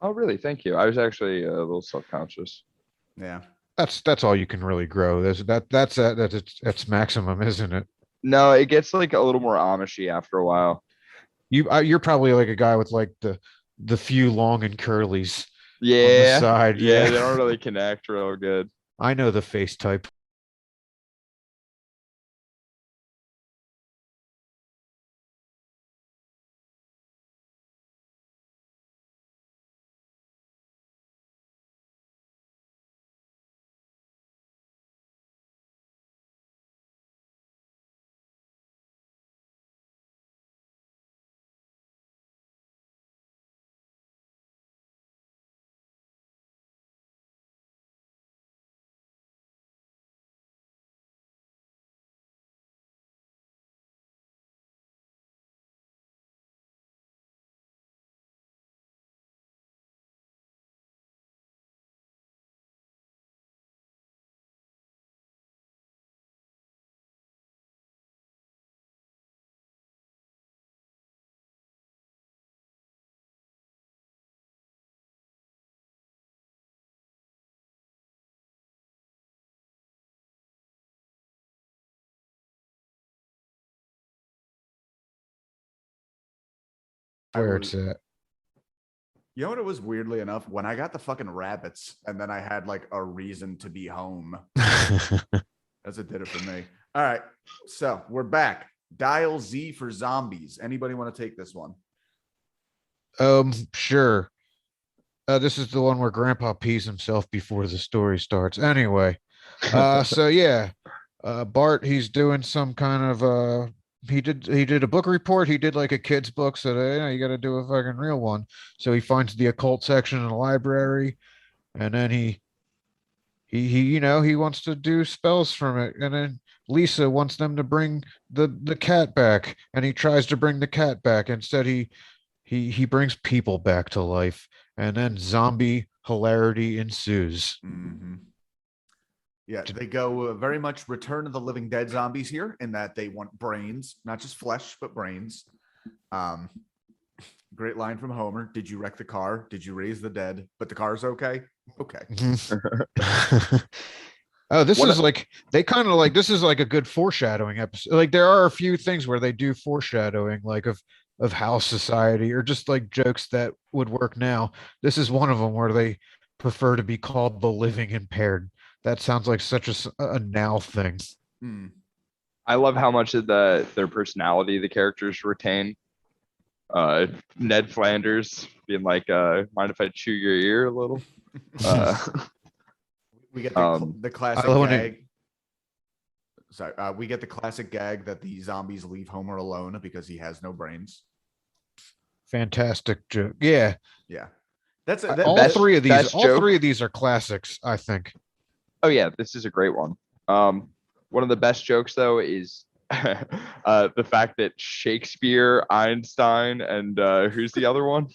Oh, really? Thank you. I was actually a little self-conscious. Yeah. That's all you can really grow. That's maximum, isn't it? No, it gets like a little more Amishy after a while. You're probably like a guy with like the few long and curlies. Yeah. On the side. Yeah, they don't really connect real good. I know the face type. Where it's at. You know what it was, weirdly enough, when I got the fucking rabbits and then I had like a reason to be home. As it did it for me. All right. So we're back. Dial Z for zombies. Anybody want to take this one? Sure. This is the one where Grandpa pees himself before the story starts. Anyway, so yeah, Bart, he's doing some kind of he did a book report. He did like a kid's book, so you got to do a fucking real one. So he finds the occult section in the library. and then he wants to do spells from it, and then Lisa wants them to bring the cat back, and he tries to bring the cat back. Instead, he brings people back to life, and then zombie hilarity ensues. Mm-hmm. Yeah, they go very much Return of the Living Dead zombies here, in that they want brains, not just flesh, but brains. Great line from Homer. Did you wreck the car? Did you raise the dead? But the car's okay. Okay. Oh, this What is like they kind of like this is like a good foreshadowing episode. Like there are a few things where they do foreshadowing, like of how society or just like jokes that would work now. This is one of them where they prefer to be called the living impaired. That sounds like such a now thing. Hmm. I love how much of their personality the characters retain. Ned Flanders being like, mind if I chew your ear a little? We get Um, the classic I love when gag. Sorry, we get the classic gag that the zombies leave Homer alone because he has no brains. Fantastic joke. Yeah. Yeah, that's All best- three of these, best all joke. three of these are classics, I think. Oh yeah, this is a great one. One of the best jokes though is the fact that Shakespeare, Einstein, and who's the other one?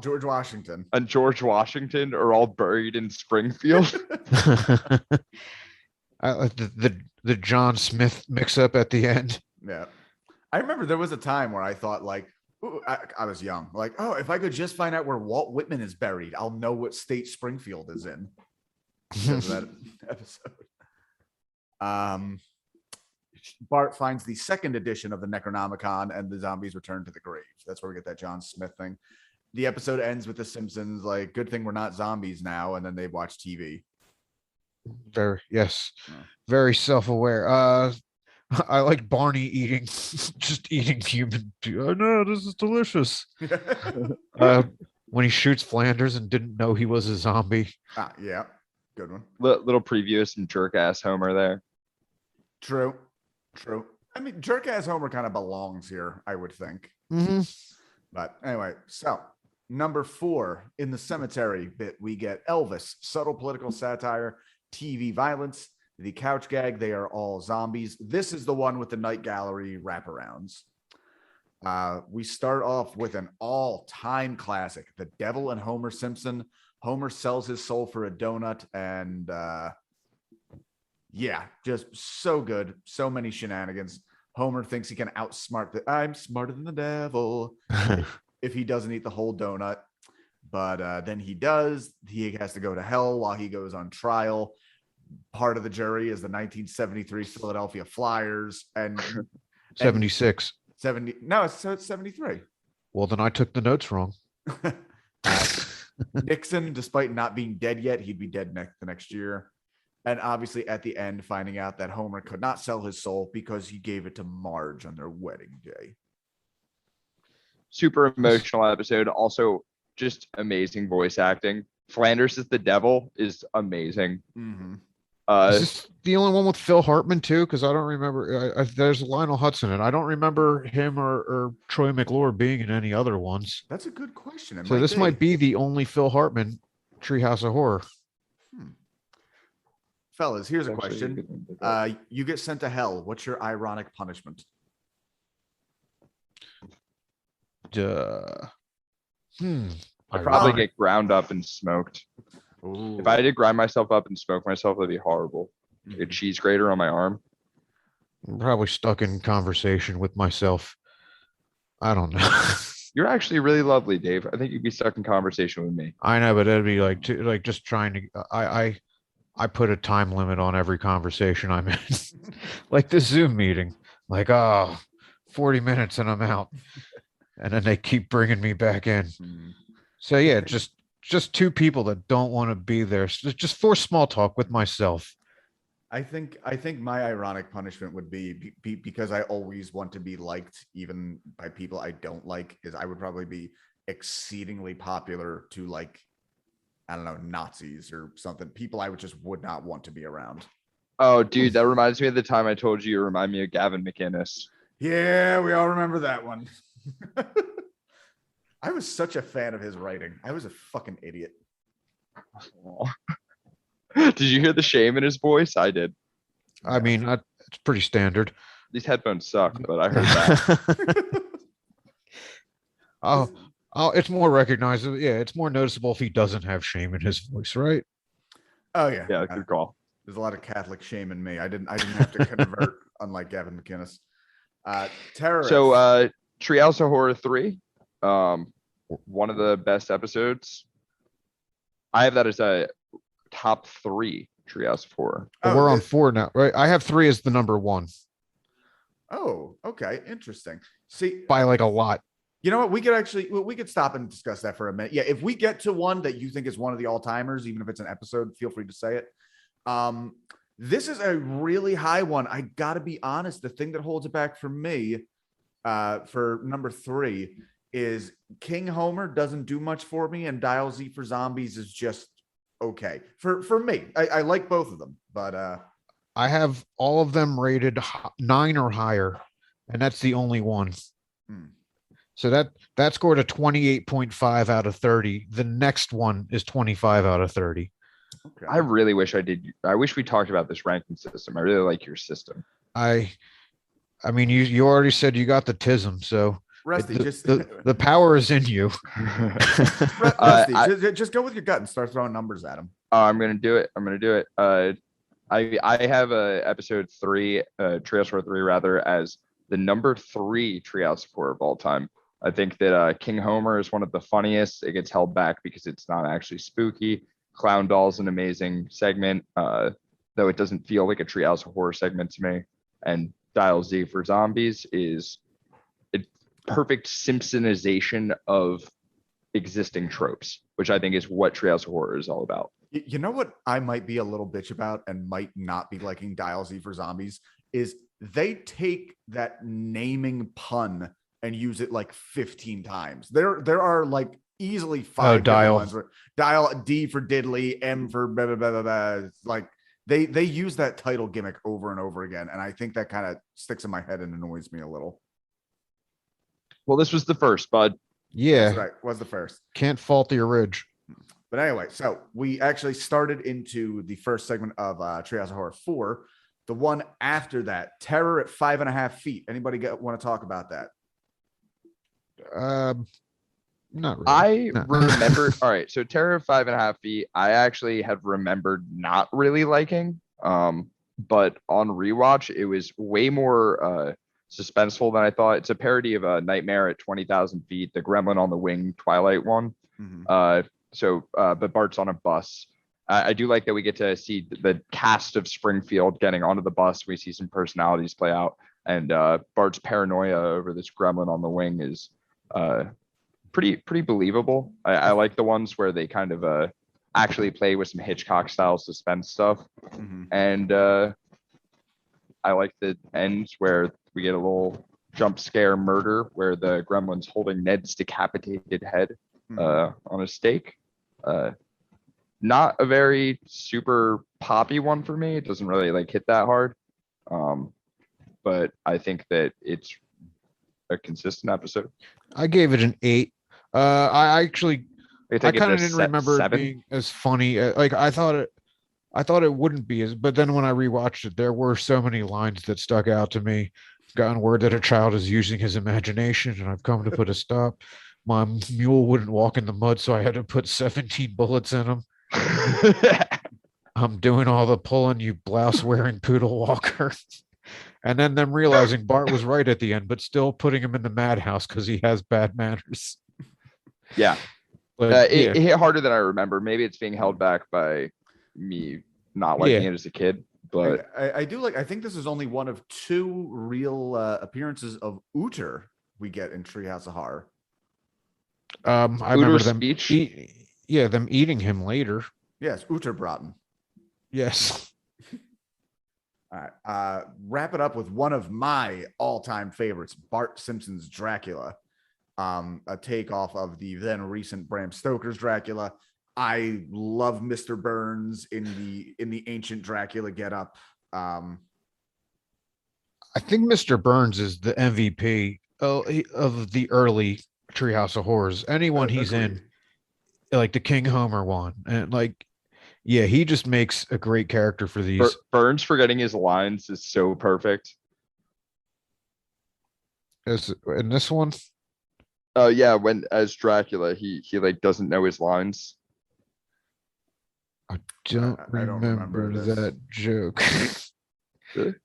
George Washington. And George Washington are all buried in Springfield. I like the John Smith mix up at the end. Yeah, I remember there was a time where I thought like, ooh, I was young, like, oh, if I could just find out where Walt Whitman is buried, I'll know what state Springfield is in. Because of that episode. Bart finds the second edition of the Necronomicon, and the zombies return to the grave. That's where we get that John Smith thing. The episode ends with the Simpsons, like, good thing we're not zombies now, and then they watch TV. Very yes, Yeah. very self-aware. I like Barney eating, just eating human. Oh no, this is delicious. When he shoots Flanders and didn't know he was a zombie. Yeah, good one. Little preview of some jerk ass Homer there. True. I mean, jerk ass Homer kind of belongs here, I would think. Mm-hmm. But anyway, so number 4 in the cemetery bit, we get Elvis, subtle political satire, TV violence, the couch gag. They are all zombies. This is the one with the night gallery wraparounds. We start off with an all-time classic, The Devil and Homer Simpson. Homer sells his soul for a donut, and yeah, just so good. So many shenanigans. Homer thinks he can outsmart I'm smarter than the devil if he doesn't eat the whole donut. But then he does. He has to go to hell while he goes on trial. Part of the jury is the 1973 Philadelphia Flyers and 76. 70. No, it's 73. Well, then I took the notes wrong. Nixon, despite not being dead yet, he'd be dead the next year. And obviously at the end, finding out that Homer could not sell his soul because he gave it to Marge on their wedding day. Super emotional episode. Also, just amazing voice acting. Flanders as the devil is amazing. Mm-hmm. Is this the only one with Phil Hartman too? Because I don't remember. There's Lionel Hudson, and I don't remember him or Troy McClure being in any other ones. That's a good question. So this might be the only Phil Hartman Treehouse of Horror. Fellas, here's a question. You get sent to hell. What's your ironic punishment? I'd probably get ground up and smoked. Ooh. If I had to grind myself up and smoke myself, that'd be horrible. A cheese grater on my arm. I'm probably stuck in conversation with myself. I don't know. You're actually really lovely, Dave. I think you'd be stuck in conversation with me. I know, but it'd be like just trying to. I put a time limit on every conversation I'm in, like the Zoom meeting. Like, 40 minutes and I'm out, and then they keep bringing me back in. So yeah, just two people that don't want to be there. So just for small talk with myself. I think my ironic punishment would be because I always want to be liked, even by people I don't like, is I would probably be exceedingly popular to, like, I don't know, Nazis or something. People I would not want to be around. Oh, dude, that reminds me of the time I told you remind me of Gavin McInnes. Yeah, we all remember that one. I was such a fan of his writing. I was a fucking idiot. Did you hear the shame in his voice? I did. I mean, it's pretty standard. These headphones suck, but I heard that. It's more recognizable. Yeah, it's more noticeable if he doesn't have shame in his voice, right? Oh yeah. Yeah, good call. There's a lot of Catholic shame in me. I didn't have to convert, unlike Gavin McInnes. Terrorist. So Treehouse of Horror 3, one of the best episodes. I have that as a top 3 Treehouse of Horror. We're on 4 now, right? I have 3 as the number 1. Oh, okay, interesting. See, by like a lot. You know what? We could stop and discuss that for a minute. Yeah, if we get to one that you think is one of the all-timers, even if it's an episode, feel free to say it. This is a really high one. I gotta be honest. The thing that holds it back for me, for number 3, is King Homer doesn't do much for me, and Dial Z for Zombies is just okay for me. I like both of them, but I have all of them rated 9 or higher, and that's the only one. So that scored a 28.5 out of 30. The next one is 25 out of 30. Okay. I really wish I wish we talked about this ranking system. I really like your system. I mean, you already said you got the tism, so Rusty, the power is in you. Rusty, just go with your gut and start throwing numbers at him. I'm gonna do it. I have episode 3, Treehouse of Horror 3 rather, as the number 3 Treehouse of Horror of all time. I think that King Homer is one of the funniest. It gets held back because it's not actually spooky. Clown Doll's an amazing segment, though it doesn't feel like a Treehouse of Horror segment to me. And Dial Z for Zombies is a perfect Simpsonization of existing tropes, which I think is what Treehouse of Horror is all about. You know what I might be a little bitch about and might not be liking Dial Z for Zombies is they take that naming pun and use it like 15 times. There are like easily 5 dial ones where Dial D for Diddley, M for blah, blah, blah, blah, blah. Like they use that title gimmick over and over again, and I think that kind of sticks in my head and annoys me a little. Well, this was the first, bud. Yeah, that's right. Was the first. Can't fault the orig. But anyway, so we actually started into the first segment of Treehouse of Horror 4. The one after that, Terror at 5.5 feet. Anybody want to talk about that? Not really. I remember. All right, so Terror at 5.5 feet. I actually have remembered not really liking. But on rewatch, it was way more suspenseful than I thought. It's a parody of a Nightmare at 20,000 feet, the Gremlin on the Wing Twilight one. Mm-hmm. But Bart's on a bus. I do like that we get to see the cast of Springfield getting onto the bus. We see some personalities play out, and Bart's paranoia over this gremlin on the wing is pretty believable. I like the ones where they kind of actually play with some Hitchcock style suspense stuff. Mm-hmm. And I like the ends where we get a little jump scare murder where the gremlin's holding Ned's decapitated head on a stake. Not a very super poppy one for me. It doesn't really like hit that hard. But I think that it's a consistent episode. I gave it an 8. I kind of didn't remember 7. it being as funny. Like I thought it wouldn't be as, but then when I rewatched it, there were so many lines that stuck out to me. Gotten word that a child is using his imagination, and I've come to put a stop. My mule wouldn't walk in the mud, so I had to put 17 bullets in him. I'm doing all the pulling, you blouse wearing poodle walker. And then them realizing Bart was right at the end, but still putting him in the madhouse because he has bad manners. Yeah. But it hit harder than I remember. Maybe it's being held back by me not liking it as a kid. But I do like, I think this is only one of 2 real appearances of Uter we get in Treehouse of Horror. I remember them speech. Them eating him later. Yes, Uterbraten. Yes. All right. Wrap it up with one of my all-time favorites, Bart Simpson's Dracula. A takeoff of the then recent Bram Stoker's Dracula. I love Mr. Burns in the ancient Dracula getup. I think Mr. Burns is the MVP of the early Treehouse of Horrors. Anyone he's in like the King Homer one, and like, yeah, he just makes a great character for these. Burns forgetting his lines is so perfect. In this one, Yeah, when as Dracula, he like doesn't know his lines. I don't I don't remember remember this. that joke. Really?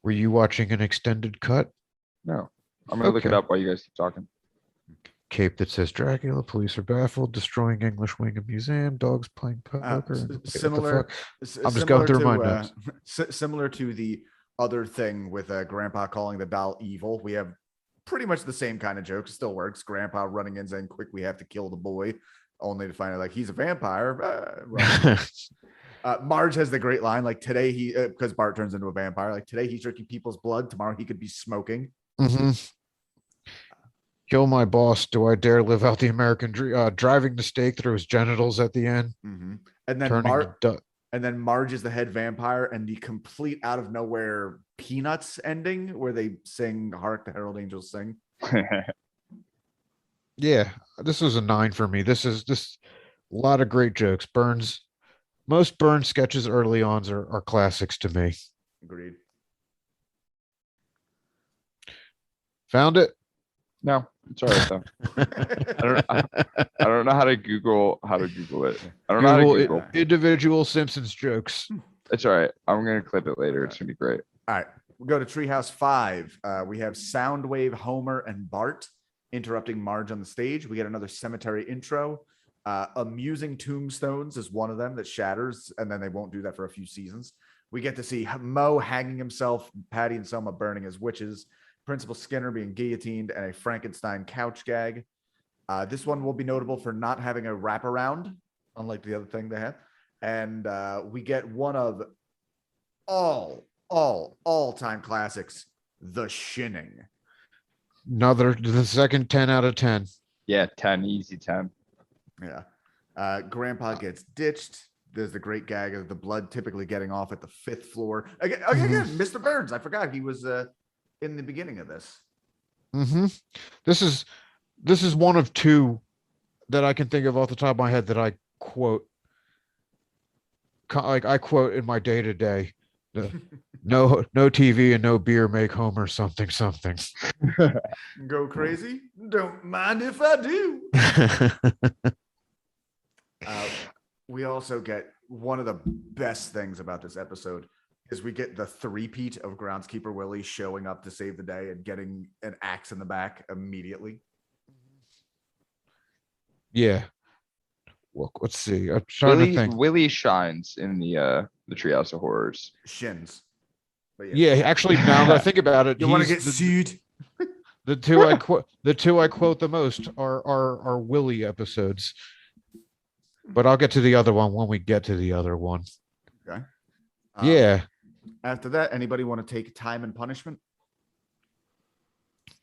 Were you watching an extended cut? No, I'm gonna look it Okay. up while you guys keep talking. Cape that says Dracula, police are baffled, destroying English wing of museum, dogs playing poker. Wait, what the Similar. fuck? I'm just going through my notes. Similar to the other thing with Grandpa calling the doll evil. We have pretty much the same kind of joke. Still works. Grandpa running in saying, "Quick, we have to kill the boy," only to find out like he's a vampire. Marge has the great line like today he because Bart turns into a vampire. Like today he's drinking people's blood. Tomorrow he could be smoking. Mm-hmm. Kill my boss. Do I dare live out the American dream? Driving the stake through his genitals at the end. Mm-hmm. And then Turning and then Marge is the head vampire, and the complete out of nowhere Peanuts ending where they sing "Hark the Herald Angels Sing." Yeah, this was a 9 for me. This a lot of great jokes. Most Burns sketches early on are classics to me. Agreed. Found it? No, it's all right though. I don't know how to Google it. I don't know how to Google. Individual Simpsons jokes. It's all right. I'm gonna clip it later. It's gonna be great. All right, we go to Treehouse 5. We have Soundwave, Homer, and Bart interrupting Marge on the stage. We get another cemetery intro. Amusing tombstones is one of them that shatters, and then they won't do that for a few seasons. We get to see Moe hanging himself, Patty and Selma burning as witches, Principal Skinner being guillotined, and a Frankenstein couch gag. This one will be notable for not having a wraparound, unlike the other thing they had. And we get one of all-time classics, The Shinning. The second 10 out of 10. Yeah, 10, easy 10. Yeah. Grandpa gets ditched. There's the great gag of the blood typically getting off at the 5th floor. Again, Mr. Burns. I forgot he was in the beginning of this. Mm-hmm. This is one of two that I can think of off the top of my head that I quote. Like I quote in my day to day. No TV and no beer make Homer something. Go crazy? Don't mind if I do. We also get one of the best things about this episode is we get the three-peat of Groundskeeper Willie showing up to save the day and getting an axe in the back immediately. Yeah. Well, let's see. I'm trying to think. Willie shines in the Treehouse of Horrors. Shins. But Yeah, actually, now that I think about it, you want to get sued? The two I quote the most are Willie episodes. But I'll get to the other one when we get to the other one. Okay. Yeah. After that, anybody want to take Time and Punishment?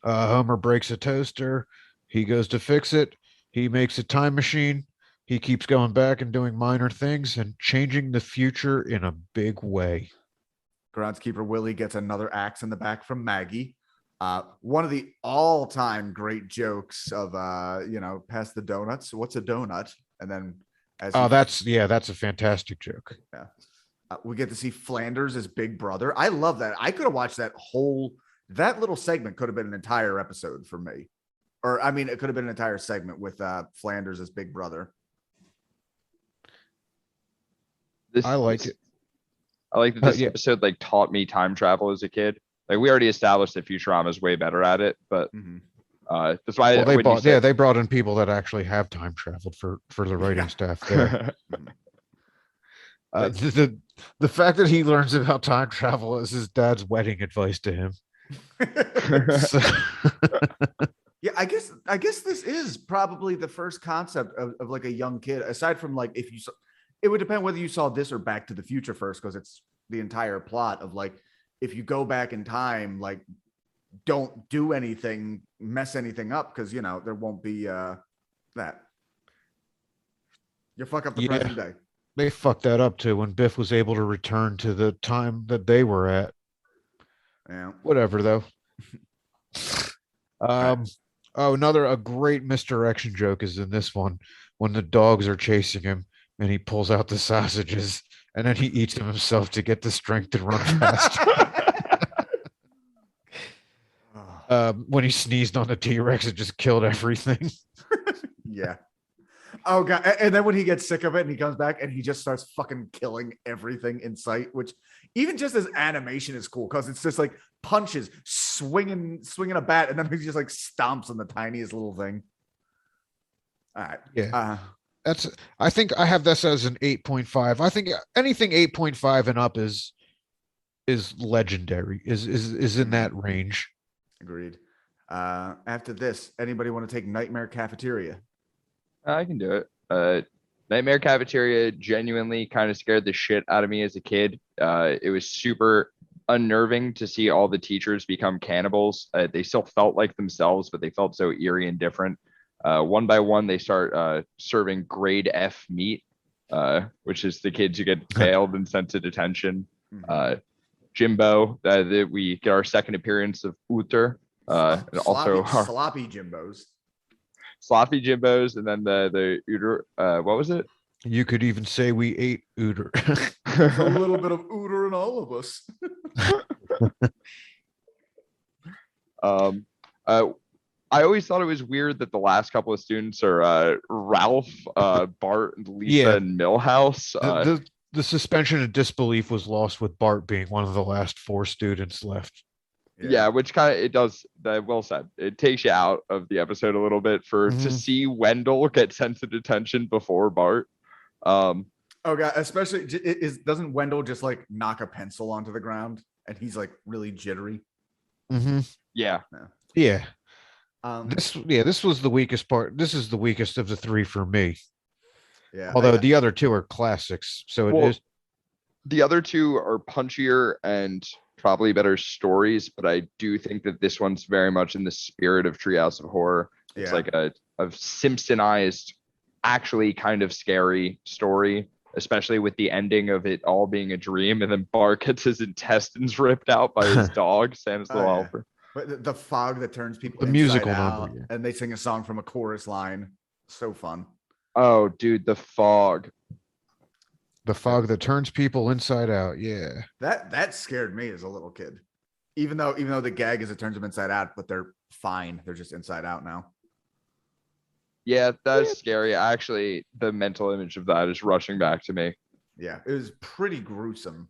Homer breaks a toaster. He goes to fix it. He makes a time machine. He keeps going back and doing minor things and changing the future in a big way. Groundskeeper Willie gets another axe in the back from Maggie. One of the all-time great jokes of pass the donuts. What's a donut? And then that's a fantastic joke. Yeah. We get to see Flanders as Big Brother. I love that. I could have watched that little segment could have been an entire episode for me. Or I mean, it could have been an entire segment with Flanders as Big Brother. I like it. I like that this episode like taught me time travel as a kid. Like we already established that Futurama is way better at it, but that's why they brought in people that actually have time traveled for the writing staff there. The fact that he learns about time travel is his dad's wedding advice to him. Yeah, I guess this is probably the first concept of like a young kid, aside from like if you saw, it would depend whether you saw this or Back to the Future first, because it's the entire plot of like if you go back in time, like don't do anything, mess anything up, because there won't be that. You fuck up the present day. They fucked that up too when Biff was able to return to the time that they were at. Yeah. Whatever though. A great misdirection joke is in this one when the dogs are chasing him and he pulls out the sausages and then he eats them himself to get the strength to run fast. When he sneezed on the T-Rex, it just killed everything. Yeah. Oh god! And then when he gets sick of it and he comes back and he just starts fucking killing everything in sight, which even just as animation is cool because it's just like punches, swinging a bat, and then he just like stomps on the tiniest little thing. All right. Yeah. I think I have this as an 8.5. I think anything 8.5 and up is legendary, is in that range. Agreed. After this, anybody want to take Nightmare Cafeteria? I can do it. Nightmare Cafeteria genuinely kind of scared the shit out of me as a kid. It was super unnerving to see all the teachers become cannibals. They still felt like themselves, but they felt so eerie and different. One by one, they start serving grade F meat, which is the kids who get bailed and sent to detention. Jimbo, that we get our second appearance of Uther. And also sloppy Jimbos. Sloppy Jimbos, and then the Uter, what was it? You could even say we ate Uter. There's a little bit of Uter in all of us. I always thought it was weird that the last couple of students are Ralph, Bart, Lisa, and Milhouse. The suspension of disbelief was lost with Bart being one of the last 4 students left. Yeah, which kind of, it does, well said, it takes you out of the episode a little bit to see Wendell get sent to detention before Bart. Oh god, especially doesn't Wendell just like knock a pencil onto the ground and he's like really jittery? Yeah. This was the weakest part. This is the weakest of the 3 for me. Yeah. Although the other 2 are classics, so it is. The other 2 are punchier and probably better stories, but I do think that this one's very much in the spirit of Treehouse of Horror. It's like a Simpsonized, actually kind of scary story, especially with the ending of it all being a dream, and then Bart gets his intestines ripped out by his dog, Santa's little helper. But the fog that turns people the inside musical out, number, and they sing a song from a chorus line. So fun. Oh, dude, the fog. The fog that turns people inside out. Yeah. That scared me as a little kid. Even though the gag is it turns them inside out, but they're fine. They're just inside out now. Yeah, that's scary. Actually, the mental image of that is rushing back to me. Yeah, it was pretty gruesome.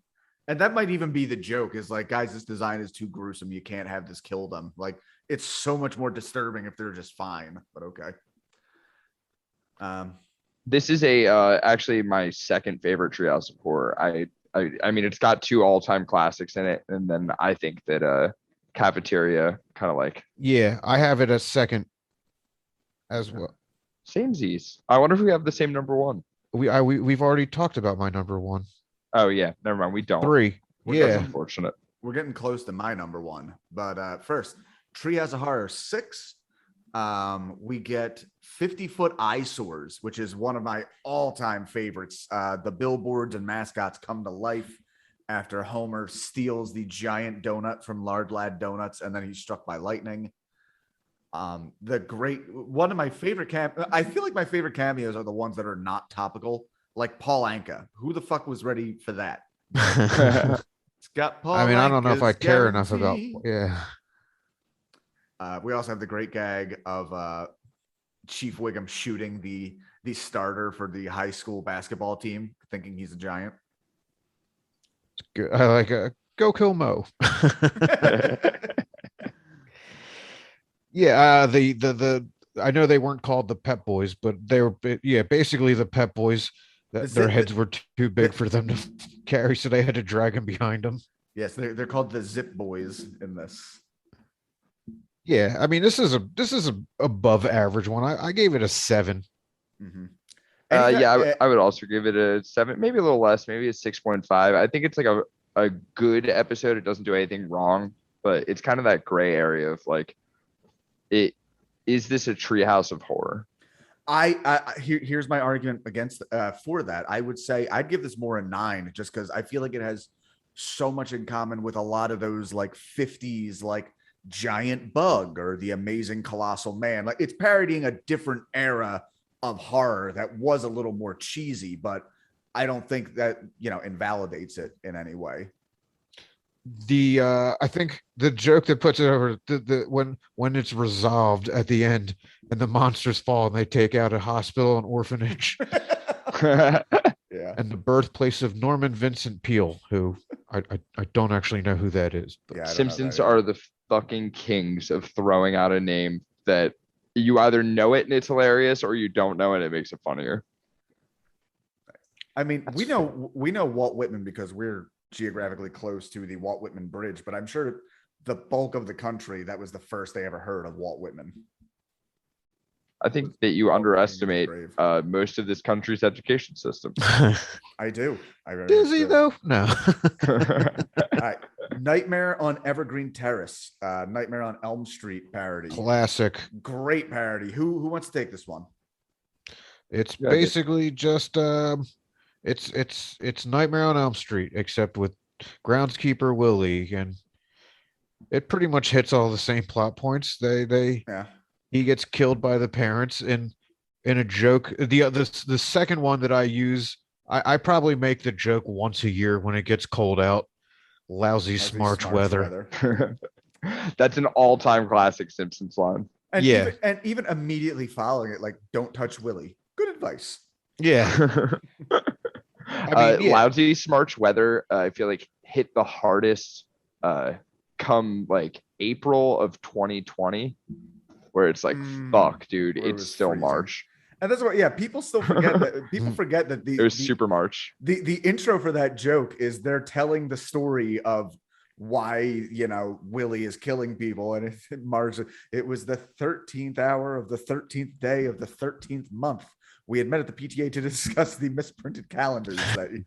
And that might even be the joke is like, guys, this design is too gruesome. You can't have this kill them. Like, it's so much more disturbing if they're just fine, but okay. This is actually my second favorite Treehouse of Horror. I mean, it's got 2 all-time classics in it, and then I think that Cafeteria kind of like. Yeah, I have it as second as well. Samesies. I wonder if we have the same number 1. We've already talked about my number 1. Oh yeah, never mind. We don't. 3. That's unfortunate. We're getting close to my number 1, but first, Treehouse of Horror 6. We get 50-foot eyesores, which is one of my all-time favorites. The billboards and mascots come to life after Homer steals the giant donut from Lard Lad Donuts, and then he's struck by lightning. One of my favorite I feel like my favorite cameos are the ones that are not topical, like Paul Anka. Who the fuck was ready for that? It's got Paul. I mean, I don't know if I care enough about. Yeah. We also have the great gag of Chief Wiggum shooting the starter for the high school basketball team, thinking he's a giant. Good. I like go kill Mo. Yeah, the I know they weren't called the Pep Boys, but they were basically the Pep Boys. Their heads were too big for them to carry, so they had to drag them behind them. Yes, they're called the Zip Boys in this. Yeah, I mean this is a above average one. I gave it a 7. Mm-hmm. I would also give it a 7, maybe a little less, maybe a 6.5. I think it's like a good episode. It doesn't do anything wrong, but it's kind of that gray area of like, is this a Treehouse of Horror? Here's my argument against for that. I would say I'd give this more a 9, just because I feel like it has so much in common with a lot of those like 50s like Giant Bug or The Amazing Colossal Man. Like it's parodying a different era of horror that was a little more cheesy, but I don't think that, invalidates it in any way. I think the joke that puts it over the when it's resolved at the end and the monsters fall and they take out a hospital and orphanage Yeah. and the birthplace of Norman Vincent Peale, who I don't actually know who that is. But Yeah, I don't know Simpsons that either. are the fucking kings of throwing out a name that you either know it and it's hilarious, or you don't know it and it makes it funnier. I mean, That's we know Walt Whitman because we're geographically close to the Walt Whitman Bridge, but I'm sure the bulk of the country, that was the first they ever heard of Walt Whitman. I think that you Walt Whitman underestimate grave. most of this country's education system. I do. I very Does much he do. though? No. All right. Nightmare on Evergreen Terrace, Nightmare on Elm Street parody. Classic. Great parody. Who wants to take this one? It's Yeah, I get- basically just it's Nightmare on Elm Street, except with groundskeeper Willie, and it pretty much hits all the same plot points. Yeah. He gets killed by the parents in a joke. The second one that I use, I probably make the joke once a year when it gets cold out. Lousy smart weather. That's an all-time classic Simpsons line. And Yeah. even immediately following it, like, don't touch Willie. Good advice. Yeah. mean, yeah. Lousy smarch weather, I feel like hit the hardest come like April of 2020, where it's like, fuck, dude, where it it's was still freezing. March. And that's what, people still forget that. People forget that It was super March. the intro for that joke is they're telling the story of why Willie is killing people, and it was the 13th hour of the 13th day of the 13th month. We had met at the PTA to discuss the misprinted calendars that year.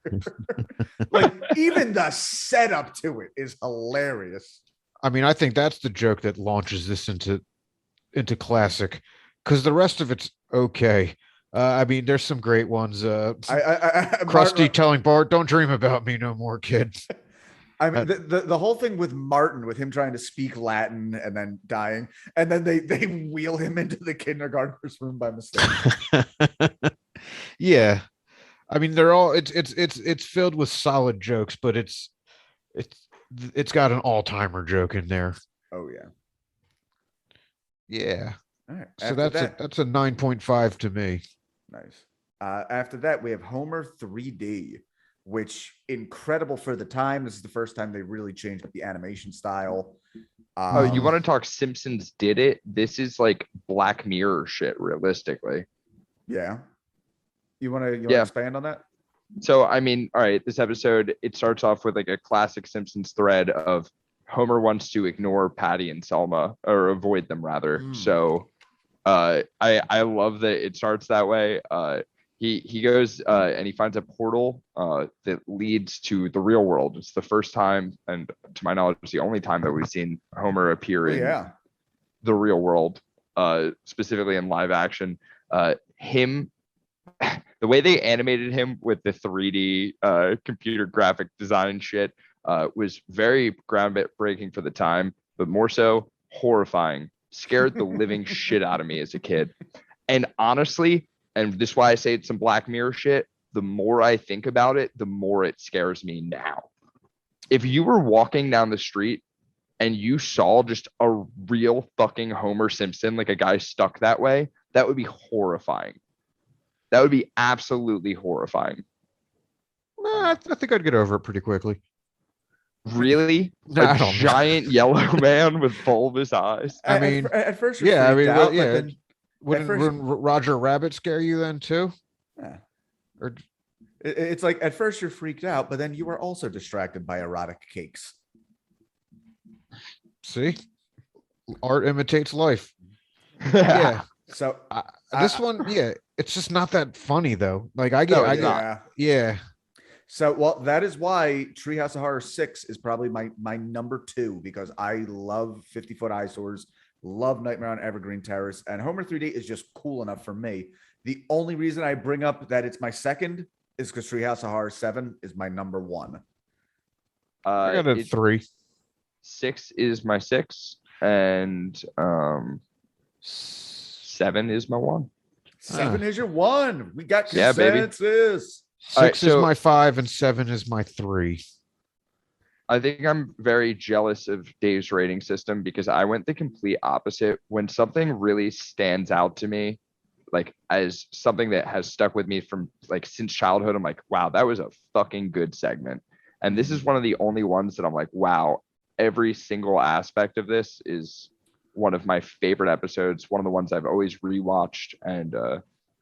Like, even the setup to it is hilarious. I mean, I think that's the joke that launches this into classic, because the rest of it's okay. I mean, there's some great ones. Krusty telling Bart, "Don't dream about me no more, kid." I mean, the whole thing with Martin, with him trying to speak Latin and then dying, and then they wheel him into the kindergartner's room by mistake. Yeah, I mean, they're all it's filled with solid jokes, but it's got an all-timer joke in there. Oh yeah. Yeah. All right. So that's a 9.5 to me. Nice. After that, we have Homer 3D, which incredible for the time. This is the first time they really changed up the animation style. Oh, you want to talk Simpsons did it? This is like Black Mirror shit, realistically. Yeah. You want to Yeah. expand on that? So, I mean, all right, this episode, it starts off with like a classic Simpsons thread of Homer wants to ignore Patty and Selma, or avoid them rather. So I love that it starts that way. He goes and he finds a portal that leads to the real world. It's the first time, and to my knowledge, it's the only time that we've seen Homer appear in the real world, specifically in live action. The way they animated him with the 3D computer graphic design shit was very groundbreaking for the time, but more so horrifying. Scared the living shit out of me as a kid. And honestly, and this is why I say it's some Black Mirror shit, the more I think about it, the more it scares me now. If you were walking down the street and you saw just a real fucking Homer Simpson, like a guy stuck that way, that would be horrifying. That would be absolutely horrifying. I think I'd get over it pretty quickly. Really? No, I A don't know. giant yellow man with bulbous eyes? I mean, at first, you're yeah, I mean, freaked out, yeah. but then Wouldn't Roger Rabbit scare you then too? yeah. Or It's like at first you're freaked out, but then you are also distracted by erotic cakes. see, art imitates life. Yeah. So This one, yeah, it's just not that funny though. Like yeah. So, well, that is why Treehouse of Horror 6 is probably my number 2, because I love 50-Foot Eyesores, love Nightmare on Evergreen Terrace, and Homer 3D is just cool enough for me. The only reason I bring up that it's my second is because Treehouse of Horror 7 is my number 1. I got a 3. 6 is my 6, and 7 is my 1. 7 is your 1. We got Yeah, baby. consensus. 6 All right, is so- my 5 and 7 is my 3. I think I'm very jealous of Dave's rating system because I went the complete opposite. When something really stands out to me, like as something that has stuck with me from like since childhood, I'm like, wow, that was a fucking good segment. And this is one of the only ones that I'm like, wow, every single aspect of this is one of my favorite episodes, one of the ones I've always rewatched. And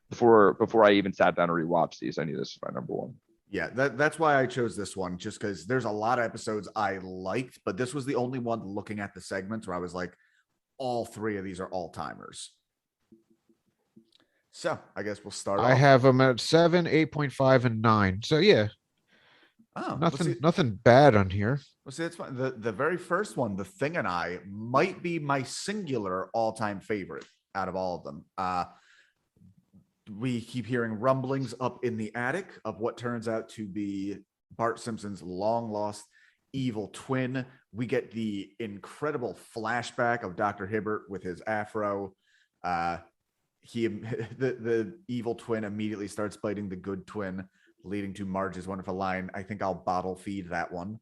before I even sat down to rewatch these, I knew this was my number one. Yeah, that's why I chose this one, just because there's a lot of episodes I liked, but this was the only one looking at the segments where I was like, all 3 of these are all timers. So I guess we'll start I off. have them at 7, 8.5, and 9. So yeah, Oh, nothing bad on here. Well, see, that's fine. The very first one, The Thing and I, might be my singular all-time favorite out of all of them. We keep hearing rumblings up in the attic of what turns out to be Bart Simpson's long-lost evil twin. We get the incredible flashback of Dr. Hibbert with his afro. The evil twin immediately starts biting the good twin, leading to Marge's wonderful line, "I think I'll bottle feed that one."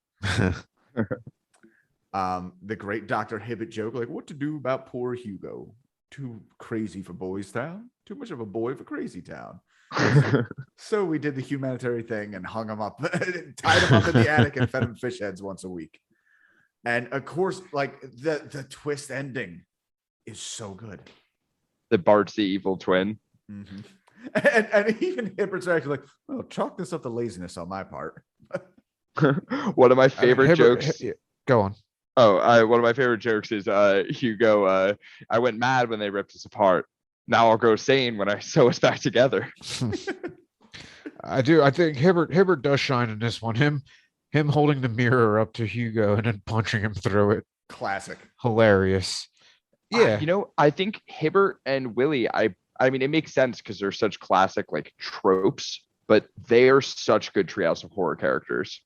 The great Dr. Hibbert joke, like, what to do about poor Hugo? Too crazy for Boys Town? Too much of a boy for Crazy Town. So we did the humanitarian thing and hung him up, tied him up in the attic and fed him fish heads once a week. And of course, like the twist ending is so good. The Bart's the evil twin. Mm-hmm. And even Hibbert's actually like, well, chalk this up to laziness on my part. One of my favorite jokes. Go on. One of my favorite jokes is Hugo. I went mad when they ripped us apart. Now I'll go sane when I sew us back together. I do. I think Hibbert does shine in this one. Him holding the mirror up to Hugo and then punching him through it. Classic. Hilarious. Yeah. I think Hibbert and Willie, I mean, it makes sense because they're such classic like tropes, but they are such good Treehouse of Horror characters.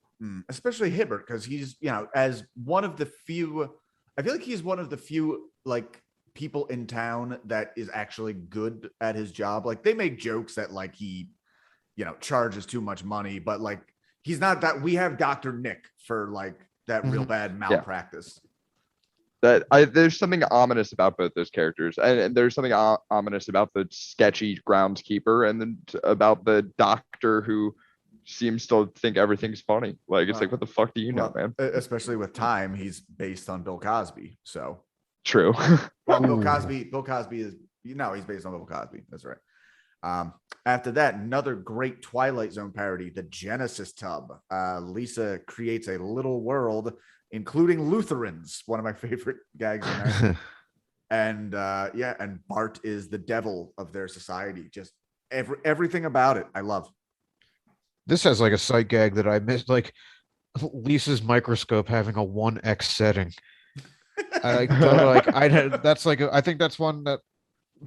Especially Hibbert, because he's, as one of the few, I feel like he's one of the few like people in town that is actually good at his job. Like they make jokes that like he, charges too much money, but like he's not that. We have Dr. Nick for like that real bad malpractice. There's something ominous about both those characters, and there's something ominous about the sketchy groundskeeper, and then about the doctor who seems to think everything's funny. Like it's like, what the fuck do you know, man? Especially with time, he's based on Bill Cosby. So true. Well, Bill Cosby is, he's based on Bill Cosby. That's right. After that, another great Twilight Zone parody, the Genesis Tub. Lisa creates a little world, including Lutherans, one of my favorite gags in there. And and Bart is the devil of their society. Just everything about it, I love. This has like a sight gag that I missed, like Lisa's microscope having a 1x setting. I think that's one that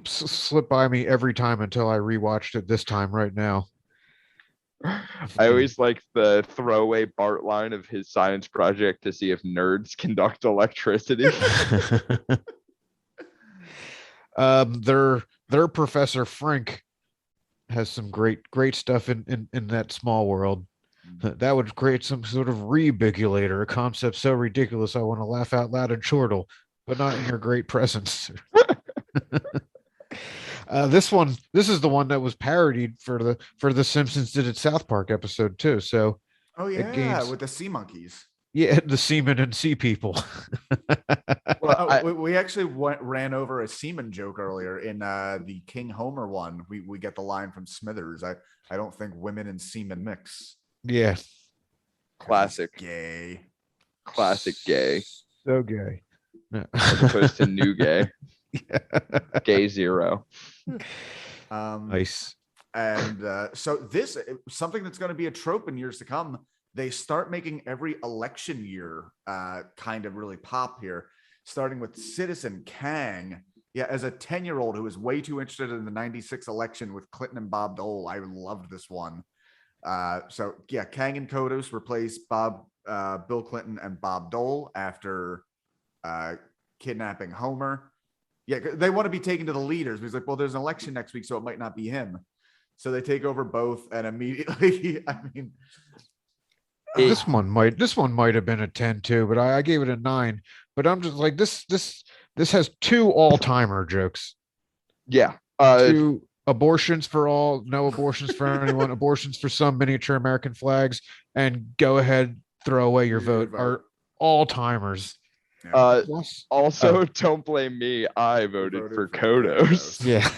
slipped by me every time until I rewatched it this time right now. I always like the throwaway Bart line of his science project to see if nerds conduct electricity. Their Professor Frink has some great stuff in that small world. That would create some sort of rebigulator, a concept so ridiculous I want to laugh out loud and chortle, but not in your great presence. This is the one that was parodied for the Simpsons did it South Park episode too. So with the sea monkeys. Yeah, the seamen and sea people. Well, we actually ran over a seaman joke earlier in the King Homer one. We get the line from Smithers. I don't think women and seamen mix. Yeah. Classic. Gay. Classic gay. So gay. As opposed to new gay. Gay zero. Nice. And so this something that's going to be a trope in years to come. They start making every election year kind of really pop here, starting with Citizen Kang. Yeah, as a 10-year-old who was way too interested in the 96 election with Clinton and Bob Dole, I loved this one. Kang and Kodos replace Bill Clinton and Bob Dole after kidnapping Homer. Yeah, they want to be taken to the leaders. He's like, well, there's an election next week, so it might not be him. So they take over both, and immediately, I mean, This one might have been a 10 too, but I gave it a 9. But I'm just like this has 2 all-timer jokes. Yeah. 2 abortions for all, no abortions for anyone, abortions for some miniature American flags, and go ahead, throw away your vote are all-timers. Also, don't blame me. I voted for Kodos. Yeah.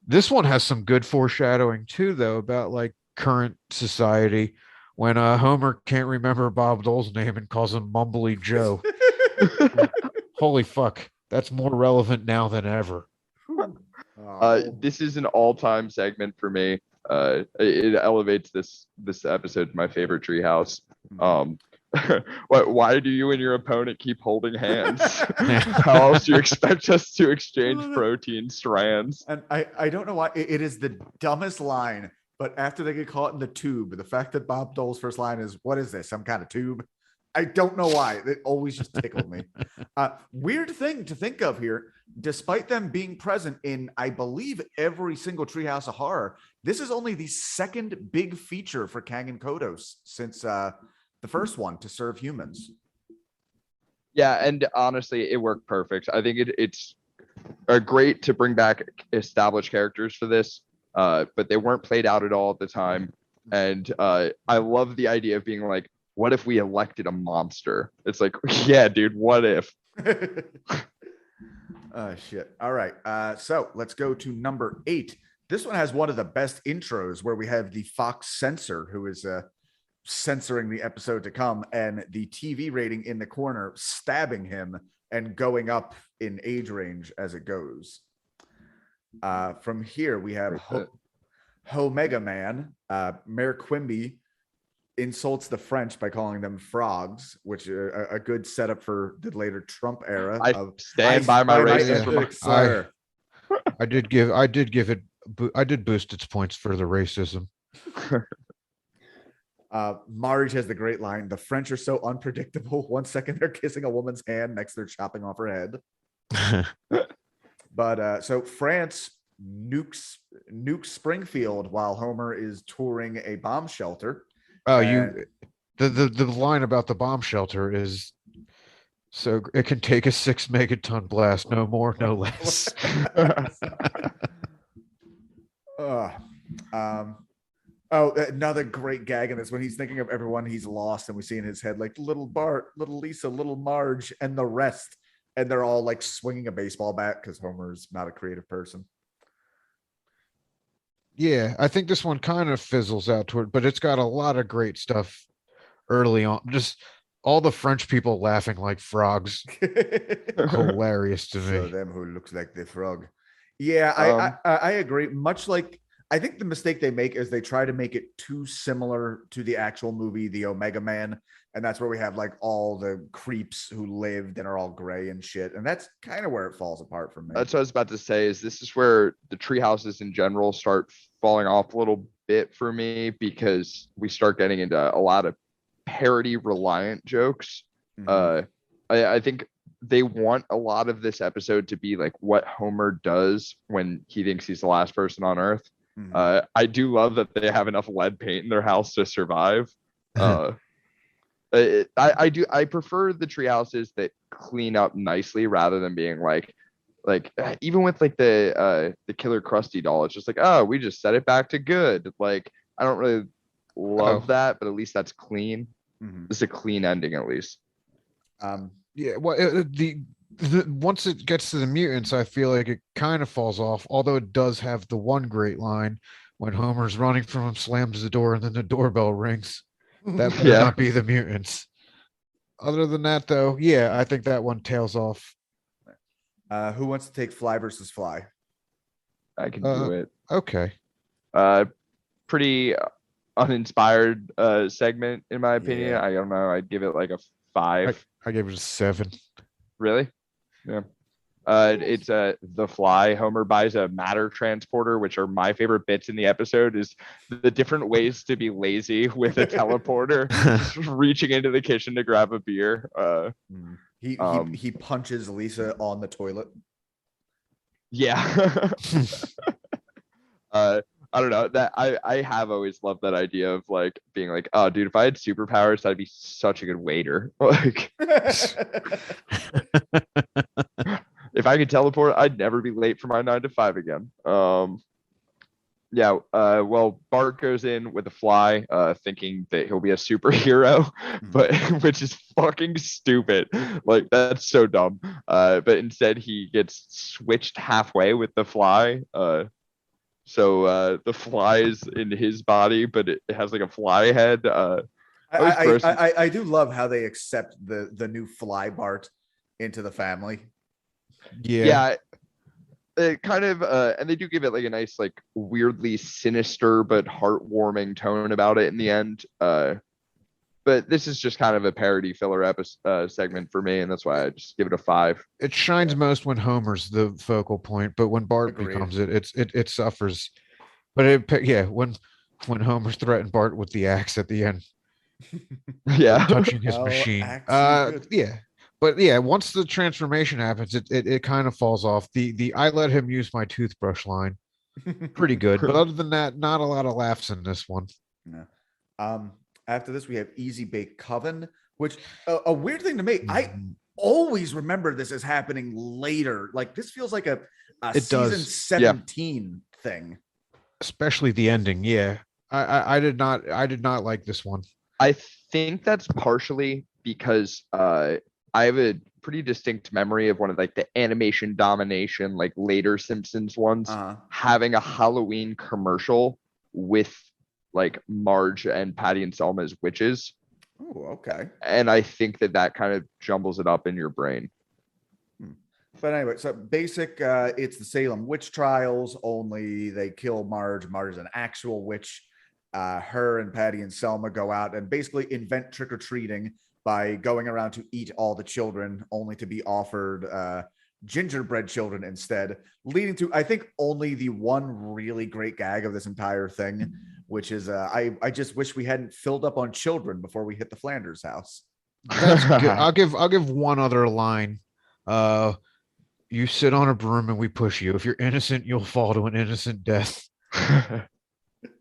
This one has some good foreshadowing too, though, about like current society when Homer can't remember Bob Dole's name and calls him Mumbly Joe. Holy fuck. That's more relevant now than ever. This is an all-time segment for me. It elevates this episode to my favorite Treehouse. Why do you and your opponent keep holding hands? How else do you expect us to exchange protein strands? And I don't know why it is the dumbest line, but after they get caught in the tube, the fact that Bob Dole's first line is, "What is this? Some kind of tube?" I don't know why. It always just tickled me. Weird thing to think of here, despite them being present in, I believe, every single Treehouse of Horror, this is only the second big feature for Kang and Kodos since the first one, to serve humans. Yeah, and honestly, it worked perfect. I think it's great to bring back established characters for this, but they weren't played out at all at the time. And I love the idea of being like, what if we elected a monster? It's like, yeah, dude, what if? Oh, shit. All right. So let's go to number 8. This one has one of the best intros where we have the Fox censor who is censoring the episode to come, and the TV rating in the corner stabbing him and going up in age range as it goes. From here, we have Omega Man. Mayor Quimby insults the French by calling them frogs, which are a good setup for the later Trump era. I stand by my racism. I did boost its points for the racism. Marge has the great line, "The French are so unpredictable. 1 second they're kissing a woman's hand, next they're chopping off her head." But so France nukes Springfield while Homer is touring a bomb shelter. Oh, the line about the bomb shelter is, so it can take a 6 megaton blast, no more, no less. Another great gag in this, when he's thinking of everyone he's lost, and we see in his head like little Bart, little Lisa, little Marge, and the rest, and they're all like swinging a baseball bat because Homer's not a creative person. Yeah, I think this one kind of fizzles out toward, but it's got a lot of great stuff early on. Just all the French people laughing like frogs. Hilarious to me. Show them who looks like the frog. Yeah, I agree. Much like, I think the mistake they make is they try to make it too similar to the actual movie, The Omega Man. And that's where we have like all the creeps who lived and are all gray and shit. And that's kind of where it falls apart for me. That's what I was about to say, is this is where the tree houses in general start falling off a little bit for me, because we start getting into a lot of parody reliant jokes. Mm-hmm. I think they want a lot of this episode to be like what Homer does when he thinks he's the last person on Earth. Mm-hmm. I do love that they have enough lead paint in their house to survive. I prefer the tree houses that clean up nicely rather than being like even with like the Killer Krusty doll, it's just like, oh, we just set it back to good. Like, I don't really love that, but at least that's clean. Mm-hmm. It's a clean ending, at least. Yeah, well, the once it gets to the mutants, I feel like it kind of falls off, although it does have the one great line when Homer's running from him, slams the door, and then the doorbell rings. That might not be the mutants. Other than that, though, yeah, I think that one tails off. Who wants to take Fly versus Fly? I can do it. Okay. Pretty uninspired segment, in my opinion. Yeah. I don't know. I'd give it like a 5. I gave it a 7. Really? Yeah. It's The Fly. Homer buys a matter transporter, which are my favorite bits in the episode, is the different ways to be lazy with a teleporter. Reaching into the kitchen to grab a beer. He punches Lisa on the toilet. Yeah. I don't know that I have always loved that idea of like being like, oh dude, if I had superpowers, I'd be such a good waiter. Like if I could teleport, I'd never be late for my 9 to 5 again. Yeah, well, Bart goes in with a fly, thinking that he'll be a superhero, but which is fucking stupid. Like that's so dumb. But instead he gets switched halfway with the fly. So the fly is in his body, but it has like a fly head. I do love how they accept the new fly Bart into the family. Yeah. It kind of and they do give it like a nice, like weirdly sinister but heartwarming tone about it in the end. But this is just kind of a parody filler episode segment for me, and that's why I just give it a 5. It shines most when Homer's the focal point, but when Bart Agreed. becomes it suffers. But when Homer threatened Bart with the axe at the end, Yeah. touching his Oh, machine. axe is good. Yeah. But yeah, once the transformation happens, it kind of falls off. The I let him use my toothbrush line, pretty good. But other than that, not a lot of laughs in this one. No. After this, we have Easy Bake Coven, which a weird thing to me. I always remember this as happening later. Like this feels like a It season does. 17 thing. Especially the ending. Yeah. I did not like this one. I think that's partially because I have a pretty distinct memory of one of like the animation domination, like later Simpsons ones, having a Halloween commercial with like Marge and Patty and Selma as witches. Oh, okay. And I think that kind of jumbles it up in your brain. But anyway, so basic, it's the Salem witch trials, only they kill Marge. Marge is an actual witch. Her and Patty and Selma go out and basically invent trick-or-treating by going around to eat all the children, only to be offered gingerbread children instead, leading to, I think, only the one really great gag of this entire thing, which is I just wish we hadn't filled up on children before we hit the Flanders house. That's good. I'll give one other line. You sit on a broom and we push you. If you're innocent, you'll fall to an innocent death.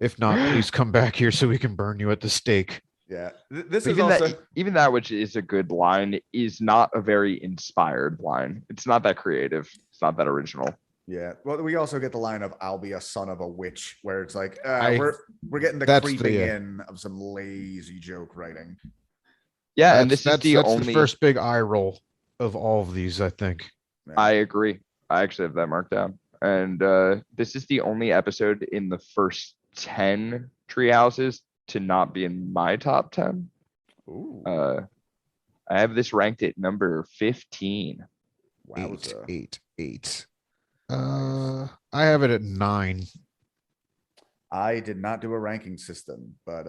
If not, please come back here so we can burn you at the stake. Yeah, this is even also even that, which is a good line, is not a very inspired line. It's not that creative. It's not that original. Yeah, well, we also get the line of "I'll be a son of a witch," where it's like we're getting the that's creeping the, in of some lazy joke writing. Yeah, and this is the that's only the first big eye roll of all of these, I think. Yeah. I agree. I actually have that marked down. And this is the only episode in the first 10 Treehouses to not be in my top 10. Ooh, I have this ranked at number 15. wowza. Eight. I have it at 9. I did not do a ranking system, but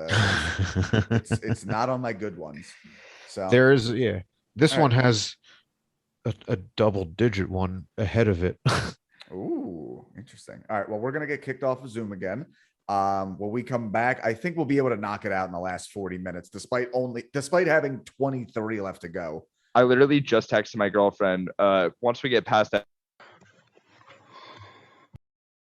it's not on my good ones. So There is, this All one right. has a double-digit one ahead of it. Ooh, interesting. All right, well, we're gonna get kicked off of Zoom again. When we come back, I think we'll be able to knock it out in the last 40 minutes, despite having 23 left to go. I literally just texted my girlfriend. Once we get past that